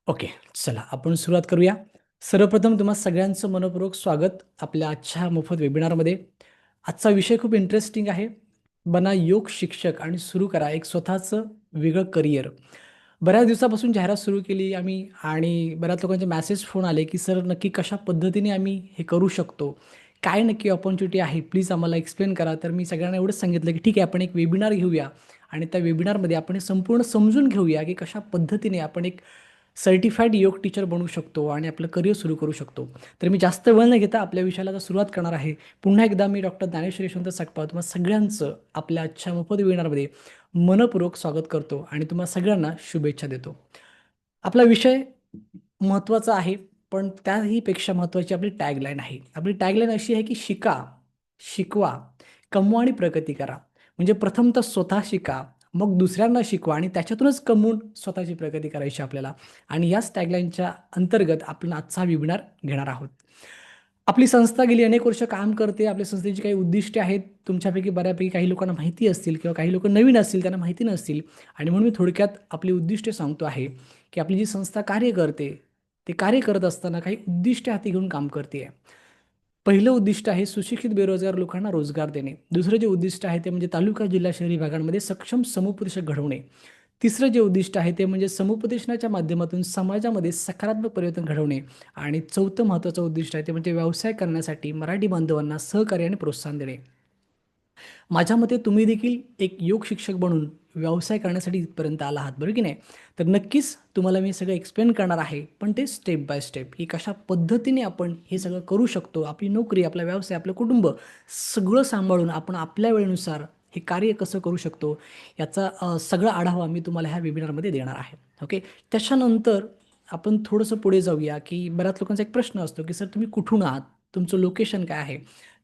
Okay, चला आपण सुरुवात करूया. सर्वप्रथम तुम्हा सगळ्यांचं मनःपूर्वक स्वागत आपल्या आजच्या मोफत वेबिनारमध्ये. आजचा विषय खूप इंटरेस्टिंग आहे. बना योग शिक्षक आणि सुरू करा एक स्वतःचं वेगळं करिअर. बऱ्याच दिवसापासून जाहिरात सुरू केली आम्ही आणि बऱ्याच लोकांचे मेसेज फोन आले, की सर नक्की कशा पद्धतीने आम्ही हे करू शकतो? काय नक्की अपॉर्च्युनिटी आहे? प्लीज आम्हाला एक्सप्लेन करा. तर मी सगळ्यांना एवढंच सांगितलं, की ठीक आहे आपण एक वेबिनार घेऊया आणि त्या वेबिनारमध्ये आपण हे संपूर्ण समजून घेऊया, की कशा पद्धतीने आपण एक सर्टिफाईड योग टीचर बनू शकतो आणि आपलं करिअर सुरू करू शकतो. तर मी जास्त वेळ न घेता आपल्या विषयाला आता सुरुवात करणार आहे. पुन्हा एकदा मी डॉक्टर ज्ञानेश्वर यशवंत सकपाळ तुम्हा सगळ्यांचं आपल्या आजच्या मोफत वेबिनारमध्ये मनःपूर्वक स्वागत करतो आणि तुम्हा सगळ्यांना शुभेच्छा देतो. आपला विषय महत्त्वाचा आहे, पण त्याही पेक्षा महत्त्वाची आपली टॅगलाईन आहे. आपली टॅगलाईन अशी आहे, की शिका, शिकवा, कमवा आणि प्रगती करा. म्हणजे प्रथम तर स्वतः शिका, मग दुसऱ्यांना शिकवा आणि त्याच्यातूनच कमवून स्वतःची प्रगती करायची आपल्याला. आणि याच टॅगलाईनच्या अंतर्गत आपण आजचा वेबिनार घेणार आहोत. आपली संस्था गेली अनेक वर्ष काम करते. आपल्या संस्थेची काही उद्दिष्टे आहेत. तुमच्यापैकी बऱ्यापैकी काही लोकांना माहिती असतील किंवा काही लोक नवीन असतील, त्यांना माहिती नसतील. आणि म्हणून मी थोडक्यात आपली उद्दिष्टे सांगतो आहे, की आपली जी संस्था कार्य करते, ते कार्य करत असताना काही उद्दिष्टे हाती घेऊन काम करते आहे. पहिलं उद्दिष्ट आहे सुशिक्षित बेरोजगार लोकांना रोजगार देणे. दुसरं जे उद्दिष्ट आहे ते म्हणजे तालुका, जिल्हा, शहरी भागांमध्ये सक्षम समुपदेशक घडवणे. तिसरं जे उद्दिष्ट आहे ते म्हणजे समुपदेशनाच्या माध्यमातून समाजामध्ये सकारात्मक परिवर्तन घडवणे. आणि चौथं महत्त्वाचं उद्दिष्ट आहे ते म्हणजे व्यवसाय करण्यासाठी मराठी बांधवांना सहकार्य आणि प्रोत्साहन देणे. माझ्या मते तुम्ही देखील एक योग शिक्षक बनून व्यवसाय करण्यासाठी इथपर्यंत आला आहात, बरोबर की नाही? तर नक्कीच तुम्हाला मी सगळं एक्सप्लेन करणार आहे, पण ते स्टेप बाय स्टेप, की कशा पद्धतीने आपण हे सगळं करू शकतो. आपली नोकरी, आपला व्यवसाय, आपलं कुटुंब सगळं सांभाळून आपण आपल्या वेळेनुसार हे कार्य कसं करू शकतो, याचा सगळा आढावा मी तुम्हाला ह्या वेबिनारमध्ये देणार आहे. ओके. त्याच्यानंतर आपण थोडंसं पुढे जाऊया, की बऱ्याच लोकांचा एक प्रश्न असतो, की सर तुम्ही कुठून आहात? तुमचं लोकेशन काय आहे?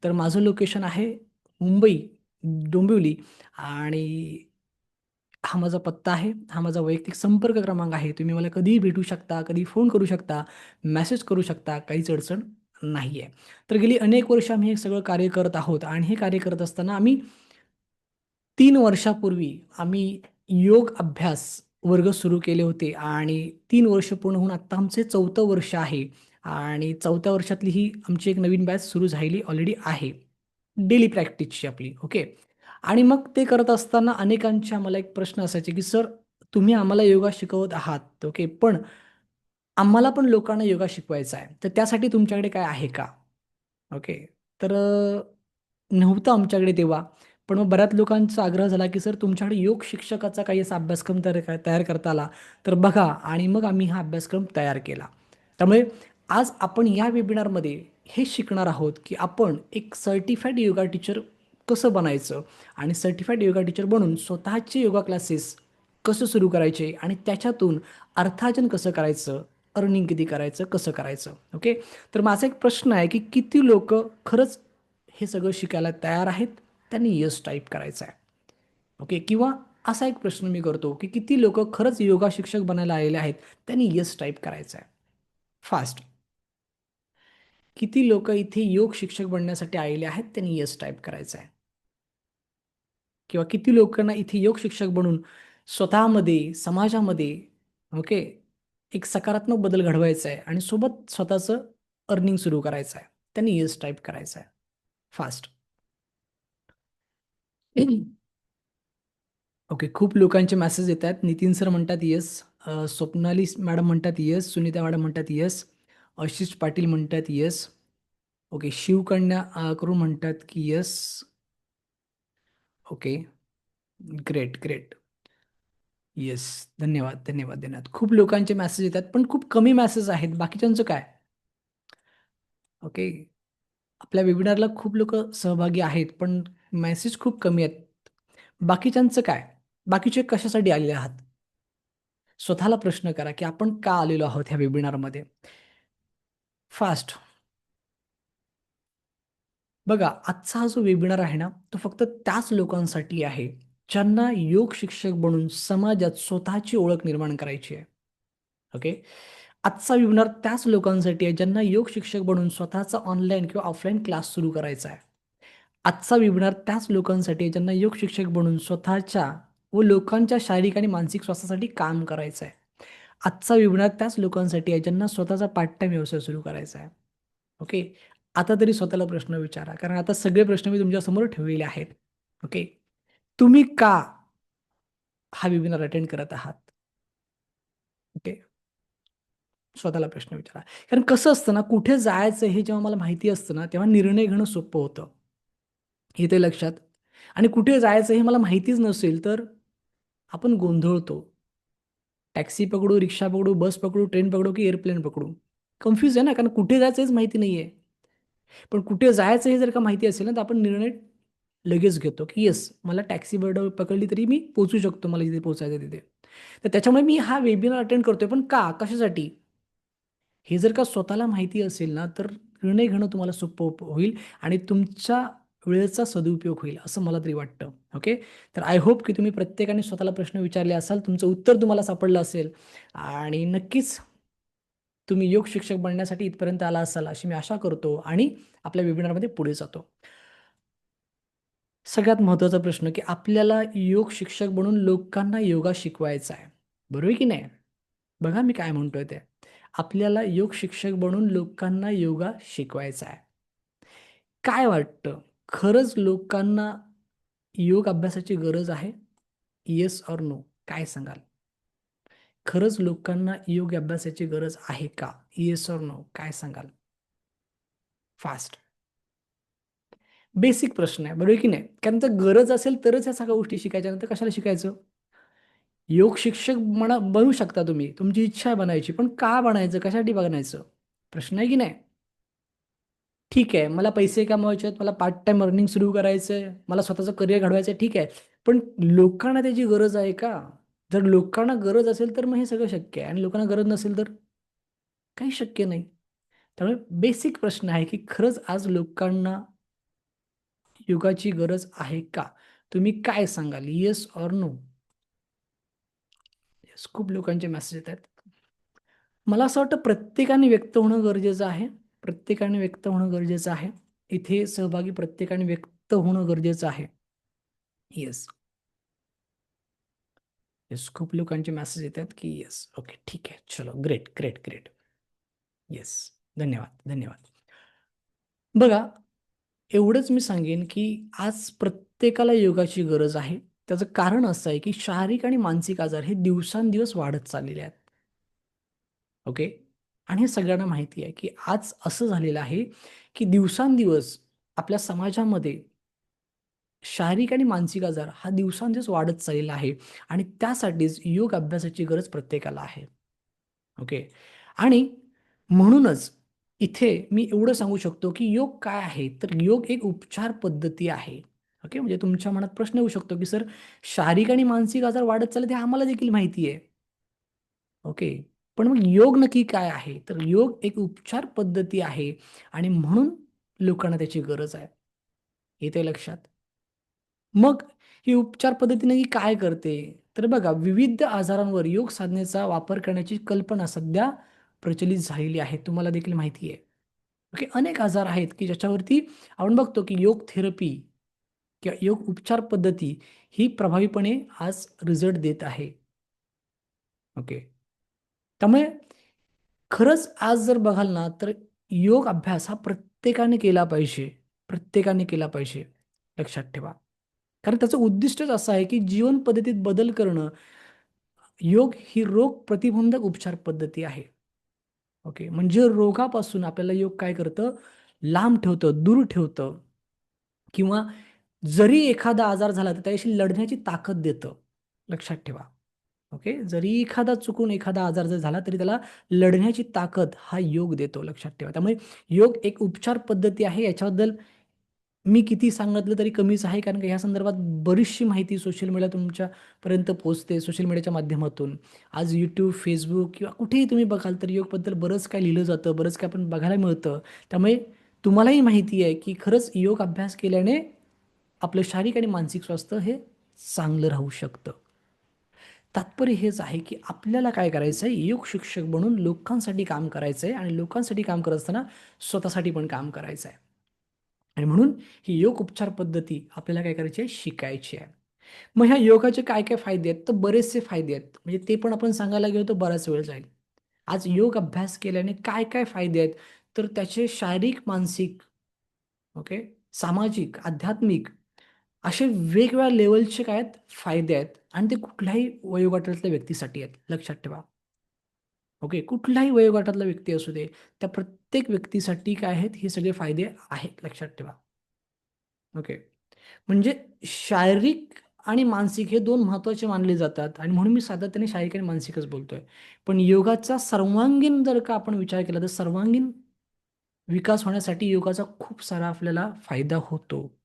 तर माझं लोकेशन आहे मुंबई, डोंबिवली. आणि हा माझा पत्ता आहे. हा माझा वैयक्तिक संपर्क क्रमांक आहे. तुम्ही मला कधीही भेटू शकता, कधीही फोन करू शकता, मेसेज करू शकता. काहीच अडचण नाही आहे. तर गेली अनेक वर्ष आम्ही हे सगळं कार्य करत आहोत आणि हे कार्य करत असताना आम्ही 3 वर्षापूर्वी आम्ही योग अभ्यास वर्ग सुरू केले होते आणि 3 वर्ष पूर्ण होऊन आत्ता आमचे 4थं वर्ष आहे आणि 4थ्या वर्षातली ही आमची एक नवीन बॅच सुरू झालेली ऑलरेडी आहे. डेली प्रॅक्टिसची आपली, ओके. आणि मग ते करत असताना अनेकांचे आम्हाला एक प्रश्न असायचे, की "सर, तुम्ही आम्हाला योगा शिकवत आहात, ओके. पण आम्हाला पण लोकांना योगा शिकवायचा आहे. तर त्यासाठी तुमच्याकडे काय आहे का?" ओके. तर नव्हतं आमच्याकडे तेव्हा. पण मग बऱ्याच लोकांचा आग्रह झाला, की "सर तुमच्याकडे योग शिक्षकाचा काही असा अभ्यासक्रम तयार करता आला तर बघा." आणि मग आम्ही हा अभ्यासक्रम तयार केला. त्यामुळे आज आपण या वेबिनारमध्ये हे शिकणार आहोत, की आपण एक सर्टिफाईड योगा टीचर कसं बनायचं आणि सर्टिफाईड योगा टीचर बनून स्वतःचे योगा क्लासेस कसं सुरू करायचे आणि त्याच्यातून अर्थार्जन कसं करायचं, अर्निंग किती करायचं, कसं करायचं, ओके. तर माझा एक प्रश्न आहे, की किती लोकं खरंच हे सगळं शिकायला तयार आहेत? त्यांनी येस टाइप करायचा आहे, ओके. किंवा असा एक प्रश्न मी करतो, की किती लोकं खरंच योगा शिक्षक बनायला आलेले आहेत? त्यांनी येस टाइप करायचा आहे, फास्ट. किती लोकं इथे योग शिक्षक बनण्यासाठी आलेले आहेत? त्यांनी येस टाइप करायचा आहे. किंवा किती लोकांना इथे योग शिक्षक बनून स्वतःमध्ये, समाजामध्ये, ओके, एक सकारात्मक बदल घडवायचा आहे आणि सोबत स्वतःचं अर्निंग सुरू करायचं आहे. त्यांनी येस टाइप करायचा आहे, फास्ट. ओके. खूप लोकांचे मेसेज येत आहेत. नितीन सर म्हणतात येस. स्वप्नाली मॅडम म्हणतात येस. सुनीता मॅडम म्हणतात येस. आशिष पाटील म्हणतात येस. ओके. शिवकन्या करून म्हणतात की yes. Okay. Great, great. Yes. धन्यवाद, धन्यवाद, धन्यवाद. खूप लोकांचे मेसेज येतात, पण खूप कमी मेसेज आहेत. बाकीच्यांचं काय? ओके. आपल्या वेबिनारला खूप लोकं सहभागी आहेत, पण मेसेज खूप कमी आहेत. बाकीच्यांचं काय? बाकीचे कशासाठी आलेले आहात? स्वतःला प्रश्न करा, की आपण का आलेलो आहोत ह्या वेबिनारमध्ये? फास्ट. बघा, आजचा हा जो वेबिनार आहे ना, तो फक्त त्याच लोकांसाठी आहे, ज्यांना योग शिक्षक बनून समाजात स्वतःची ओळख निर्माण करायची आहे. ओके. आजचा वेबिनार त्याच लोकांसाठी आहे, ज्यांना योग शिक्षक बनून स्वतःचा ऑनलाईन किंवा ऑफलाईन क्लास सुरू करायचा आहे. आजचा वेबिनार त्याच लोकांसाठी आहे, ज्यांना योग शिक्षक बनून स्वतःच्या व लोकांच्या शारीरिक आणि मानसिक स्वास्थ्यासाठी काम करायचं आहे. आजचा वेबिनार त्याच लोकांसाठी आहे ज्यांना स्वतःचा पार्ट टाइम व्यवसाय सुरू करायचा आहे. ओके. आता तरी स्वतःला प्रश्न विचारा, कारण आता सगळे प्रश्न मी तुमच्यासमोर ठेवलेले आहेत. ओके. तुम्ही का हा वेबिनार अटेंड करत आहात? ओके. स्वतःला प्रश्न विचारा. कारण कसं असतं ना, कुठे जायचं हे जेव्हा मला माहिती असतं ना, तेव्हा निर्णय घेणं सोपं होतं. येतंय लक्षात? आणि कुठे जायचं हे मला माहितीच नसेल, तर आपण गोंधळतो. टॅक्सी पकडू, रिक्षा पकडू, बस पकडू, ट्रेन पकडू की एअरप्लेन पकडू? कन्फ्यूज आहे ना, कारण कुठे जायचं हेच माहिती नाहीये. पण कुठे जायचं हे जर का माहिती असेल ना, तर आपण निर्णय लगेच घेतो, की येस मला टॅक्सी पकडली तरी मी पोहोचू शकतो मला जिथे पोहोचायचं तिथे. तर त्याच्यामुळे मी हा वेबिनार अटेंड करतोय. पण का? कशासाठी? हे जर का स्वतःला माहिती असेल ना, तर निर्णय घेणं तुम्हाला सोपं होईल आणि तुमच्या वेळेचा सदुपयोग होईल, असं मला तरी वाटतं. ओके. तर आय होप की तुम्ही प्रत्येकाने स्वतःला प्रश्न विचारले असाल, तुमचं उत्तर तुम्हाला सापडलं असेल आणि नक्कीच तुम्ही योग शिक्षक बनण्यासाठी इथपर्यंत आला असाल, अशी मी आशा करतो आणि आपल्या वेबिनारमध्ये पुढे जातो. सगळ्यात महत्त्वाचा प्रश्न, की आपल्याला योग शिक्षक बनून लोकांना योगा शिकवायचा आहे. बरोबर आहे की नाही? बघा मी काय म्हणतोय ते. आपल्याला योग शिक्षक बनून लोकांना योगा शिकवायचा आहे. काय वाटतं? खरंच लोकांना योग अभ्यासाची गरज आहे? Yes or no? काय सांगाल? खरंच लोकांना योग अभ्यासाची गरज आहे का? Yes or no? काय सांगाल? फास्ट. बेसिक प्रश्न आहे. बरोबर आहे की नाही? कारण जर गरज असेल तरच ह्या सगळ्या गोष्टी शिकायच्या, नंतर कशाला शिकायचं? योग शिक्षक बनू शकता तुम्ही. तुमची इच्छा आहे बनायची. पण का बनायचं? कशासाठी बनायचं? प्रश्न आहे की नाही? ठीक आहे, मला पैसे कमवायचे आहेत, मला पार्ट टाईम अर्निंग सुरू करायचंय, मला स्वतःचं करिअर घडवायचं आहे, ठीक आहे. पण लोकांना त्याची गरज आहे का? जर लोकांना गरज असेल तर मग हे सगळं शक्य आहे आणि लोकांना गरज नसेल तर काही शक्य नाही. त्यामुळे बेसिक प्रश्न आहे, की खरंच आज लोकांना योगाची गरज आहे का? तुम्ही काय सांगाल? Yes or no? येस, खूप लोकांचे मेसेज येतायत. मला असं वाटतं प्रत्येकाने व्यक्त होणं गरजेचं आहे. प्रत्येकाने व्यक्त होणं गरजेचं आहे. इथे सहभागी प्रत्येकाने व्यक्त होणं गरजेचं आहे. Yes, yes. खूप लोकांचे मेसेज येतात, की येस, ओके, ठीक आहे. चलो ग्रेट, ग्रेट, ग्रेट. येस. धन्यवाद, धन्यवाद. बघा, एवढंच मी सांगेन, की आज प्रत्येकाला योगाची गरज आहे. त्याचं कारण असं आहे, की शारीरिक आणि मानसिक आजार हे दिवसांदिवस वाढत चाललेले आहेत. ओके. आणि हे सगळ्यांना माहिती आहे, की आज असं झालेलं आहे, की दिवसांदिवस आपल्या समाजामध्ये शारीरिक आणि मानसिक आजार हा दिवसांदिवस वाढत चाललेला आहे आणि त्यासाठीच योग अभ्यासाची गरज प्रत्येकाला आहे. ओके. आणि म्हणूनच इथे मी एवढं सांगू शकतो, की योग काय आहे? तर योग एक उपचार पद्धती आहे. ओके. म्हणजे तुमच्या मनात प्रश्न येऊ शकतो, की सर शारीरिक आणि मानसिक आजार वाढत चालले हे आम्हाला देखील माहिती आहे. ओके. पण मग योग नक्की काय आहे? तर योग एक उपचार पद्धती आहे आणि म्हणून लोकांना त्याची गरज आहे. येतंय लक्षात? मग ही उपचार पद्धती नक्की काय करते? तर बघा, विविध आजारांवर योग साधनेचा वापर करण्याची कल्पना सध्या प्रचलित झालेली आहे. तुम्हाला देखील माहिती आहे. ओके. अनेक आजार आहेत, की ज्याच्यावरती आपण बघतो, की योग थेरपी किंवा योग उपचार पद्धती ही प्रभावीपणे आज रिझल्ट देत आहे. ओके. त्यामुळे खरंच आज जर बघाल ना, तर योग अभ्यास हा प्रत्येकाने केला पाहिजे. प्रत्येकाने केला पाहिजे. लक्षात ठेवा. कारण त्याचं उद्दिष्टच असं आहे, की जीवन पद्धतीत बदल करणं. योग ही रोग प्रतिबंधक उपचार पद्धती आहे. ओके. म्हणजे रोगापासून आपल्याला योग काय करतं? लांब ठेवतं, दूर ठेवतं किंवा जरी एखादा आजार झाला, तर त्याच्याशी लढण्याची ताकद देतं. लक्षात ठेवा. ओके. जरी एखादा आजार जर झाला, तरी त्याला लढण्याची ताकद हा योग देतो. लक्षात ठेवा. त्यामुळे योग एक उपचार पद्धती आहे. याच्याबद्दल मी किती सांगितलं तरी कमीच आहे. कारण की ह्या संदर्भात बरीचशी माहिती सोशल मीडिया तुमच्यापर्यंत पोहोचते. सोशल मीडियाच्या माध्यमातून. आज YouTube, Facebook किंवा कुठेही तुम्ही बघाल तर योगबद्दल बरंच काही लिहिलं जातं. बरंच काही आपण बघायला मिळतं. त्यामुळे तुम्हालाही माहिती आहे, की खरंच योग अभ्यास केल्याने आपलं शारीरिक आणि मानसिक स्वास्थ्य हे चांगलं राहू शकतं. तात्पर्य हेच आहे, की आपल्याला काय करायचं आहे, योग शिक्षक बनून लोकांसाठी काम करायचं आहे आणि लोकांसाठी काम करत असताना स्वतःसाठी पण काम करायचं आहे. आणि म्हणून ही योग उपचार पद्धती आपल्याला काय करायची आहे, शिकायची आहे. मग ह्या योगाचे काय काय फायदे आहेत? तर बरेचसे फायदे आहेत. म्हणजे ते पण आपण सांगायला गेलो तर बराच वेळ जाईल. आज योग अभ्यास केल्याने काय काय फायदे आहेत? तर त्याचे शारीरिक, मानसिक, ओके, सामाजिक, आध्यात्मिक असे वेगवेगळ्या लेव्हलचे काय आहेत फायदे आहेत आणि ते कुठल्याही वयोगटातल्या व्यक्तीसाठी आहेत. लक्षात ठेवा. ओके. कुठल्याही वयोगटातला व्यक्ती असू दे, त्या प्रत्येक व्यक्तीसाठी काय आहेत हे सगळे फायदे आहेत. लक्षात ठेवा. ओके. म्हणजे शारीरिक आणि मानसिक हे 2 महत्त्वाचे मानले जातात आणि म्हणून मी सातत्याने शारीरिक आणि मानसिकच बोलतोय. पण योगाचा सर्वांगीण जर का आपण विचार केला तर सर्वांगीण विकास होण्यासाठी योगाचा खूप सारा आपल्याला फायदा होतो.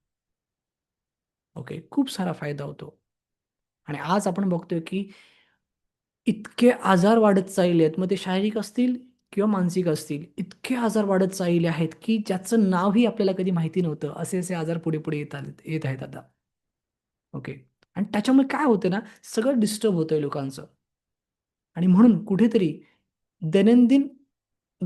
ओके. खूप सारा फायदा होतो. आणि आज आपण बघतोय की इतके आजार वाढत चालले आहेत. मग ते शारीरिक असतील किंवा मानसिक असतील. इतके आजार वाढत चालले आहेत, की ज्याचं नावही आपल्याला कधी माहिती नव्हतं. असे-असे आजार पुढे-पुढे येत आहेत आता. ओके. आणि त्याच्यामुळे काय होतं ना, सगळं डिस्टर्ब होतंय लोकांचं. आणि म्हणून कुठेतरी दैनंदिन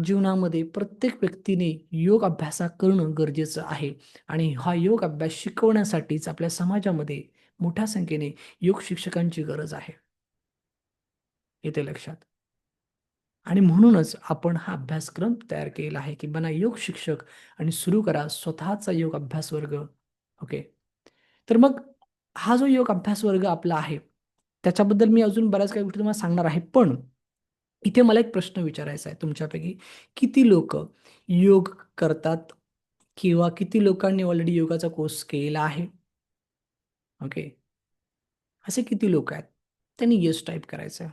जीवनामध्ये प्रत्येक व्यक्तीने योग अभ्यास करणं गरजेचं आहे. आणि हा योग अभ्यास शिकवण्यासाठीच आपल्या समाजामध्ये मोठ्या संख्येने योग शिक्षकांची गरज आहे. येते लक्षात. आणि म्हणूनच आपण हा अभ्यासक्रम तयार केलेला आहे, की बना योग शिक्षक आणि सुरू करा स्वतःचा योग अभ्यास वर्ग. ओके. तर मग हा जो योग अभ्यास वर्ग आपला आहे, त्याच्याबद्दल मी अजून बऱ्याच काही गोष्टी तुम्हाला सांगणार आहे. पण इथे मला एक प्रश्न विचारायचा आहे तुमच्यापैकी किती लोकं योग करतात किंवा किती लोकांनी ऑलरेडी योगाचा कोर्स केलेला आहे? ओके. असे किती लोकं आहेत? त्यांनी येस टाइप करायचं.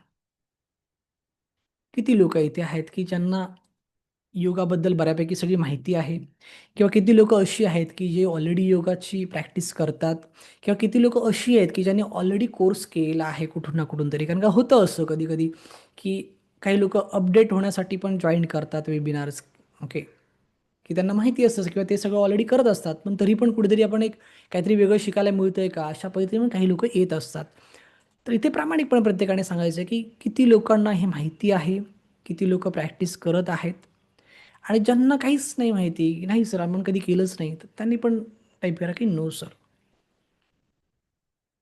किती लोकं इथे आहेत, की ज्यांना योगाबद्दल बऱ्यापैकी सगळी माहिती आहे किंवा किती लोकं अशी आहेत, की जे ऑलरेडी योगाची प्रॅक्टिस करतात किंवा किती लोकं अशी आहेत, की ज्यांनी ऑलरेडी कोर्स केलेला आहे कुठून ना कुठून तरी. कारण का होतं असं कधी-कधी, की काही लोकं अपडेट होण्यासाठी पण जॉइन करतात वेबिनार्स. ओके. की त्यांना माहिती असतं किंवा ते सगळं ऑलरेडी करत असतात. पण तरी पण कुठेतरी आपण एक काहीतरी वेगळं शिकायला मिळतंय का? अशा पद्धतीने पण काही लोकं येत असतात. तर इथे प्रामाणिकपणे प्रत्येकाने सांगायचं आहे, की किती लोकांना हे माहिती आहे, किती लोकं प्रॅक्टिस करत आहेत आणि ज्यांना काहीच नाही माहिती, "नाही सर, आपण कधी केलंच नाही." तर त्यांनी पण टाईप करा, की "नो सर."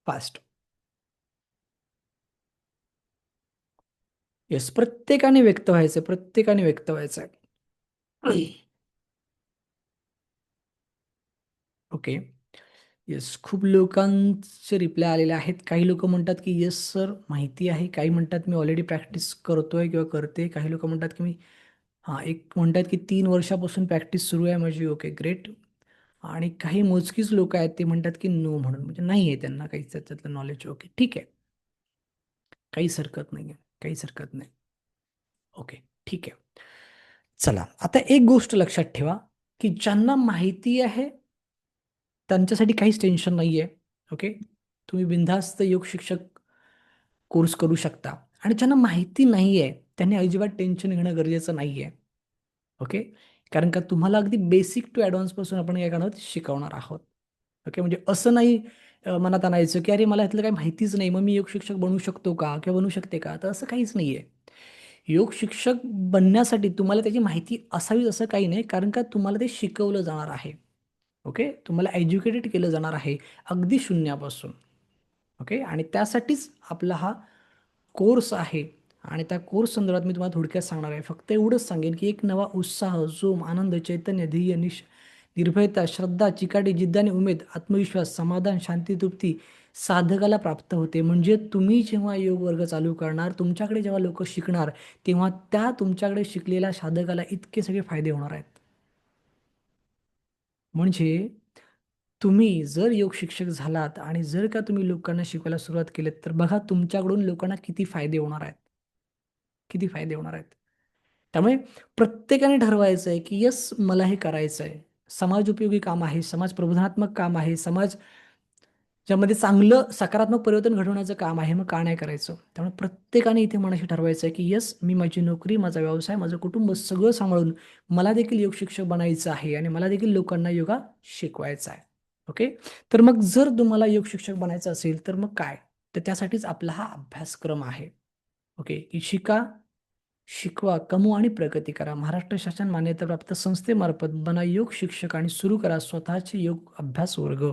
फास्ट. येस, प्रत्येकाने व्यक्त व्हायचं प्रत्येकाने व्यक्त व्हायचं आहे. ओके. येस, खूप लोकांचे रिप्लाय आलेले आहेत. काही लोकं म्हणतात, की "येस सर, माहिती आहे." काही म्हणतात, "मी ऑलरेडी प्रॅक्टिस करतोय किंवा करते." काही लोकं म्हणतात, की मी हां, एक म्हणतात, की 3 वर्षापासून प्रॅक्टिस सुरू आहे माझी. Okay, great. आणि काही मोजकीच लोकं आहेत, ते म्हणतात, की नो म्हणून. म्हणजे नाही आहे त्यांना काहीच त्याच्यातलं नॉलेज. ओके, ठीक आहे. काहीच हरकत नाहीये. काहीच हरकत नाही. ओके, ठीक आहे. चला, आता एक गोष्ट लक्षात ठेवा, की ज्यांना माहिती आहे त्यांच्यासाठी काहीच टेन्शन नाहीये. ओके. तुम्ही बिनधास्त योग शिक्षक कोर्स करू शकता आणि ज्यांना माहिती नाहीये, त्यांनी अजिबात टेन्शन घेणं गरजेचं नाहीये. ओके. कारण का तुम्हाला अगदी बेसिक टू ॲडव्हान्सपासून आपण काय करणार आहोत, शिकवणार आहोत. ओके. म्हणजे असं नाही मनात आणायचं, की "अरे, मला ह्यातलं काही माहितीच नाही, मग मी योग शिक्षक बनू शकतो का? किंवा बनू शकते का?" तर असं काहीच नाहीये. योग शिक्षक बनण्यासाठी तुम्हाला त्याची माहिती असावीच असं काही नाही, कारण का तुम्हाला ते शिकवलं जाणार आहे. ओके. तुम्हाला एज्युकेटेड केलं जाणार आहे, अगदी शून्यापासून. ओके. आणि त्यासाठीच आपला हा कोर्स आहे आणि त्या कोर्स संदर्भात मी तुम्हाला थोडक्यात सांगणार आहे. फक्त एवढंच सांगेन, की एक नवा उत्साह, जोम, आनंद, चैतन्य, ध्येय, निर्भयता, श्रद्धा, चिकाटी, जिद्द आणि उमेद, आत्मविश्वास, समाधान, शांती, तृप्ती साधकाला प्राप्त होते. म्हणजे तुम्ही जेव्हा योग वर्ग चालू करणार, तुमच्याकडे जेव्हा लोकं शिकणार, तेव्हा त्या तुमच्याकडे शिकलेल्या साधकाला इतके सगळे फायदे होणार आहेत. म्हणजे तुम्ही जर योग शिक्षक झालात आणि जर का तुम्ही लोकांना शिकवायला सुरुवात केलीत, तर बघा तुमच्याकडून लोकांना किती फायदे होणार आहेत. किती फायदे होणार आहेत. त्यामुळे प्रत्येकाने ठरवायचं आहे, की येस मला हे करायचं आहे. समाज उपयोगी काम आहे, समाज प्रबोधनात्मक काम आहे, समाज ज्यामध्ये चांगलं सकारात्मक परिवर्तन घडवण्याचं काम आहे, मग का नाही करायचं? त्यामुळे प्रत्येकाने इथे मनाशी ठरवायचं आहे, की येस मी माझी नोकरी, माझा व्यवसाय, माझं कुटुंब सगळं सांभाळून मला देखील योग शिक्षक बनायचं आहे आणि मला देखील लोकांना योगा शिकवायचा आहे. ओके. तर मग जर तुम्हाला योग शिक्षक बनायचं असेल, तर मग काय? तर त्यासाठीच आपला हा अभ्यासक्रम आहे. ओके. की शिका, शिकवा, कमवा आणि प्रगती करा. महाराष्ट्र शासन मान्यताप्राप्त संस्थेमार्फत बना योग शिक्षक आणि सुरू करा स्वतःचे योग अभ्यास वर्ग.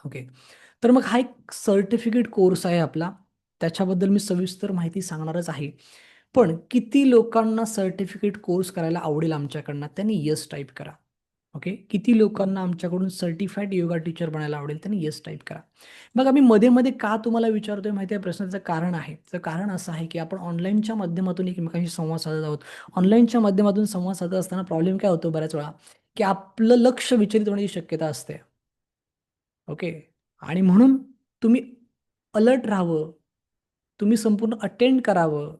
ओके. तर मग हा एक सर्टिफिकेट कोर्स आहे आपला. त्याच्याबद्दल मी सविस्तर माहिती सांगणारच आहे. पण किती लोकांना सर्टिफिकेट कोर्स करायला आवडेल आमच्याकडनं? त्यांनी येस टाईप करा. ओके. किती लोकांना आमच्याकडून सर्टिफाईड योगा टीचर बनायला आवडेल? त्यांनी येस टाईप करा. मग आम्ही मध्ये-मध्ये का तुम्हाला विचारतोय माहिती आहे? प्रश्नाचं कारण आहे. तर कारण असं आहे, की आपण ऑनलाईनच्या माध्यमातून एकमेकांशी संवाद साधत आहोत. ऑनलाईनच्या माध्यमातून संवाद साधत असताना प्रॉब्लेम काय होतो बऱ्याच वेळा, की आपलं लक्ष विचलित होण्याची शक्यता असते. ओके. आणि म्हणून तुम्ही अलर्ट राहावं, तुम्ही संपूर्ण अटेंड करावं,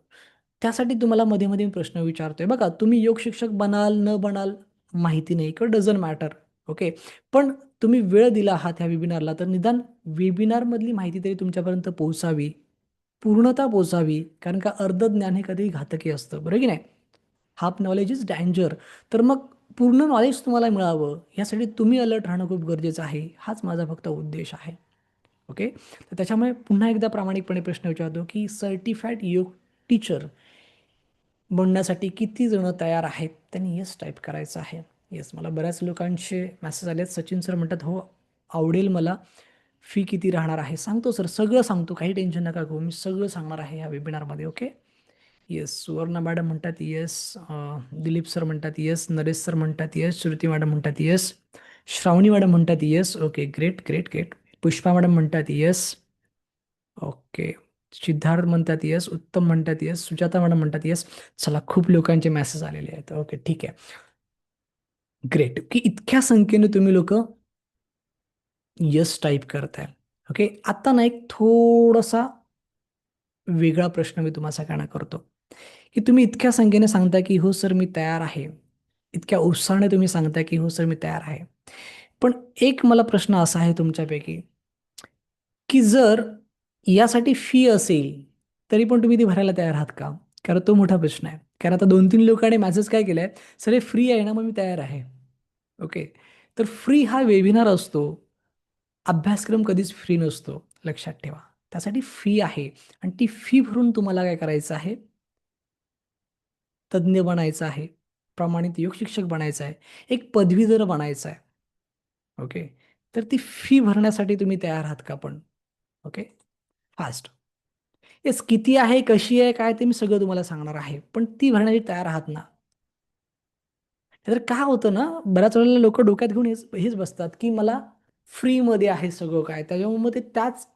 त्यासाठी तुम्हाला मध्ये-मध्ये मी प्रश्न विचारतोय. बघा, तुम्ही योग शिक्षक बनाल, न बनाल माहिती नाही किंवा डझंट मॅटर. ओके. पण तुम्ही वेळ दिला आहात ह्या वेबिनारला, तर निदान वेबिनारमधली माहिती तरी तुमच्यापर्यंत पोहोचावी, पूर्णता पोहोचावी. कारण का अर्ध ज्ञान हे कधीही घातकी असतं, बरोबर की नाही? Half knowledge is danger. तर मग पूर्ण नॉलेज तुम्हाला मिळावं, यासाठी तुम्ही अलर्ट राहणं खूप गरजेचं आहे. हाच माझा फक्त उद्देश आहे. ओके. तर त्याच्यामुळे पुन्हा एकदा प्रामाणिकपणे प्रश्न विचारतो, की सर्टिफाईड योग टीचर बनण्यासाठी किती जण तयार आहेत? त्यांनी येस टाईप करायचं आहे. येस, मला बऱ्याच लोकांचे मेसेज आले आहेत. सचिन सर म्हणतात, "हो, आवडेल मला. फी किती राहणार आहे?" सांगतो सर, सगळं सांगतो. काही टेन्शन नका घेऊ. मी सगळं सांगणार आहे ह्या वेबिनारमध्ये. ओके. येस, सुवर्णा मॅडम म्हणतात येस. दिलीप सर म्हणतात येस. नरेश सर म्हणतात येस. श्रुती मॅडम म्हणतात येस. श्रावणी मॅडम म्हणतात yes. Okay, great, great, great. Pushpa madam म्हणतात येस. ओके. सिद्धार्थ म्हणतात येस. उत्तम म्हणतात येस. सुजाता मॅडम म्हणतात येस. चला, खूप लोकांचे मेसेज आलेले आहेत. ओके, ठीक आहे. ग्रेट, की इतक्या संख्येने तुम्ही लोक येस टाईप करताय. ओके. आता ना एक थोडासा वेगळा प्रश्न मी तुम्हा सगळ्यांना करतो, की तुम्ही इतक्या संख्येने सांगता की हो सर मी तयार आहे. इतक्या उत्साहाने तुम्ही सांगता की हो सर मी तयार आहे. पण एक मला प्रश्न असा आहे तुमच्यापैकी, की जर यासाठी फी असेल, तरी पण तुम्ही ती भरायला तयार आहात का? कारण तो मोठा प्रश्न आहे. कारण आता 2-3 लोकांनी मेसेज काय केलाय, "सर हे फ्री आहे ना, मग मी तयार आहे." ओके. तर फ्री हा वेबिनार असतो. अभ्यासक्रम कधीच फ्री नसतो, लक्षात ठेवा. त्यासाठी फी आहे आणि ती फी भरून तुम्हाला काय करायचं आहे? तज्ञ बनायचं आहे, प्रमाणित योग शिक्षक बनायचं आहे, एक पदवीधर बनायचं आहे. ओके. तर ती फी भरण्यासाठी तुम्ही तयार आहात का पण? ओके. फास्ट. येस, किती आहे, कशी आहे, काय ते मी सगळं तुम्हाला सांगणार आहे. पण ती भरण्यासाठी तयार आहात ना? तर काय होतं ना, बऱ्याच वेळेला लोकं डोक्यात घेऊन हेच हेच बसतात, की मला फ्रीमध्ये आहे सगळं काय. त्याच्यामुळे मग ते त्याच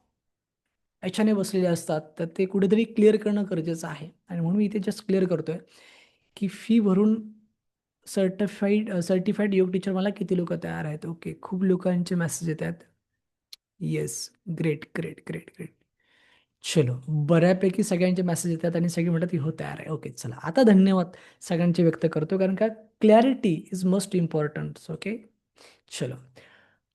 ह्याच्याने बसलेले असतात. तर ते कुठेतरी क्लिअर करणं गरजेचं आहे आणि म्हणून मी इथे जस्ट क्लिअर करतोय, की फी भरून सर्टिफाईड योग टीचर मला किती लोकं तयार आहेत. ओके. खूप लोकांचे मेसेज येत आहेत. Yes. Great, great, great, great. चलो, बऱ्यापैकी सगळ्यांचे मेसेज येतात आणि सगळे म्हणतात, की "हो, तयार आहे." ओके, चला. आता धन्यवाद सगळ्यांचे व्यक्त करतो, कारण का clarity is most important. Okay, चलो.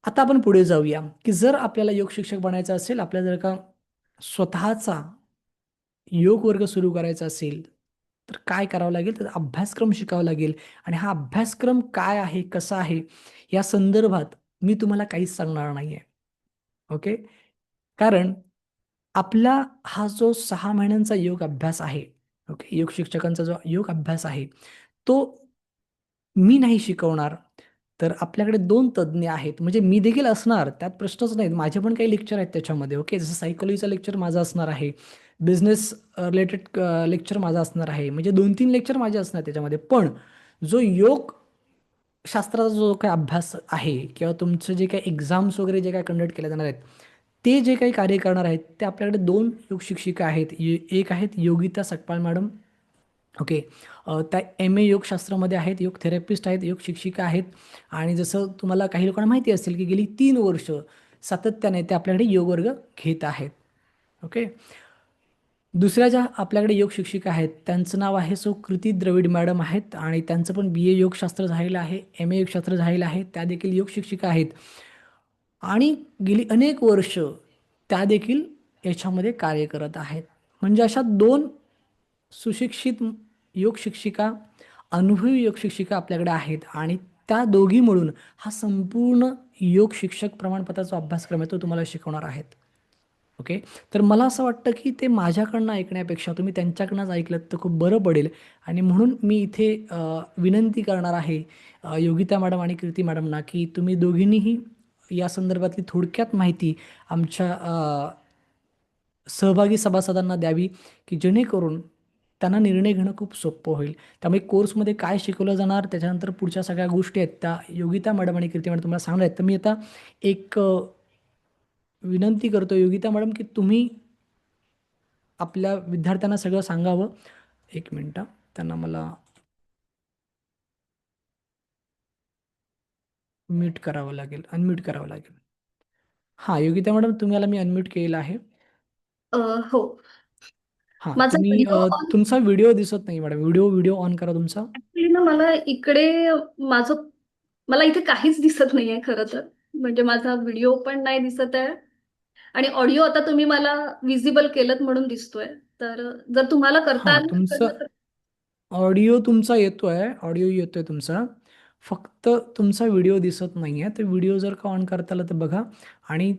आता आपण पुढे जाऊया, की जर आपल्याला योग शिक्षक बनायचं असेल, आपल्याला जर का स्वतःचा योग वर्ग सुरू करायचा असेल, तर काय करावं लागेल? तर अभ्यासक्रम शिकावा लागेल आणि हा अभ्यासक्रम काय आहे, कसा आहे, या संदर्भात मी तुम्हाला काहीच सांगणार नाहीये. ओके. कारण आपला हा जो 6 महिन्यांचा योग अभ्यास आहे, ओके, योग शिक्षकांचा जो योग अभ्यास आहे, तो मी नाही शिकवणार. तर आपल्याकडे 2 तज्ञ आहेत. म्हणजे मी देखील असणार, त्यात प्रश्नच नाहीत. माझे पण काही लेक्चर आहेत त्याच्यामध्ये, ओके. जसं सायकॉलॉजीचा लेक्चर माझा असणार आहे. बिझनेस रिलेटेड लेक्चर माझा असणार आहे. म्हणजे 2-3 लेक्चर माझे असणार त्याच्यामध्ये. पण जो योग शास्त्राचा जो काही अभ्यास आहे किंवा तुमचं जे काही एक्झाम्स वगैरे जे काही कंडक्ट केले जाणार आहेत, ते जे काही कार्य करणार आहेत, ते आपल्याकडे 2 योग शिक्षिका आहेत. एक आहेत योगिता सकपाळ मॅडम, ओके. त्या एम-ए योगशास्त्रामध्ये आहेत, योग थेरपिस्ट आहेत, योग शिक्षिका आहेत आणि जसं तुम्हाला काही लोकांना माहिती असेल, की गेली 3 वर्ष सातत्याने ते आपल्याकडे योग वर्ग घेत आहेत. ओके. दुसऱ्या ज्या आपल्याकडे योग शिक्षिका आहेत, त्यांचं नाव आहे कृती द्रविड मॅडम आहेत आणि त्यांचं पण बी-ए योगशास्त्र झालेलं आहे, एम-ए योगशास्त्र झालेलं आहे. त्या देखील योग शिक्षिका आहेत आणि गेली अनेक वर्ष त्या देखील याच्यामध्ये कार्य करत आहेत. म्हणजे अशा 2 सुशिक्षित योग शिक्षिका, अनुभवी योग शिक्षिका आपल्याकडे आहेत आणि त्या दोघी मिळून हा संपूर्ण योग शिक्षक प्रमाणपत्राचा अभ्यासक्रम आहे, तो तुम्हाला शिकवणार आहेत. ओके. तर मला असं वाटतं, की ते माझ्याकडनं ऐकण्यापेक्षा तुम्ही त्यांच्याकडनंच ऐकलत तर खूप बरं पडेल आणि म्हणून मी इथे विनंती करणार आहे योगिता मॅडम आणि कीर्ती मॅडमना, की तुम्ही दोघींनीही या संदर्भातली थोडक्यात माहिती आमच्या सहभागी सभासदांना द्यावी, की जेणेकरून त्यांना निर्णय घेणं खूप सोपं होईल. त्यामुळे कोर्समध्ये काय शिकवलं जाणार, त्याच्यानंतर पुढच्या सगळ्या गोष्टी आहेत त्या योगिता मॅडम आणि कीर्ती मॅडम तुम्हाला सांगणार आहेत. तर मी आता एक विनंती करतो योगिता मॅडम, की तुम्ही आपल्या विद्यार्थ्यांना सगळं सांगावं. एक मिनिट त्यांना मला म्यूट करावं लागेल, अनम्यूट करावं लागेल. हां, योगिता मॅडम तुम्हाला मी अनम्यूट केलेलं आहे. अ, हो. हां, माझा तुम्ही व्हिडिओ तुमचा व्हिडिओ दिसत नाही मॅडम. व्हिडिओ ऑन करा तुमचा. ऍक्च्युली ना मला इकडे माझं मला इथे काहीच दिसत नाहीये खरं तर. म्हणजे माझा व्हिडिओ पण नाही दिसत आहे आणि ऑडिओ आता तुम्ही मला विजिबल केलं म्हणून दिसतोय. तर जर तुम्हाला करता हां, आलं तुमचं तर ऑडिओ तुमचा येतोय, ऑडिओ येतोय तुमचा. फक्त तुमचा व्हिडिओ दिसत नाहीये. तर व्हिडिओ जर का ऑन करता आला तर बघा. आणि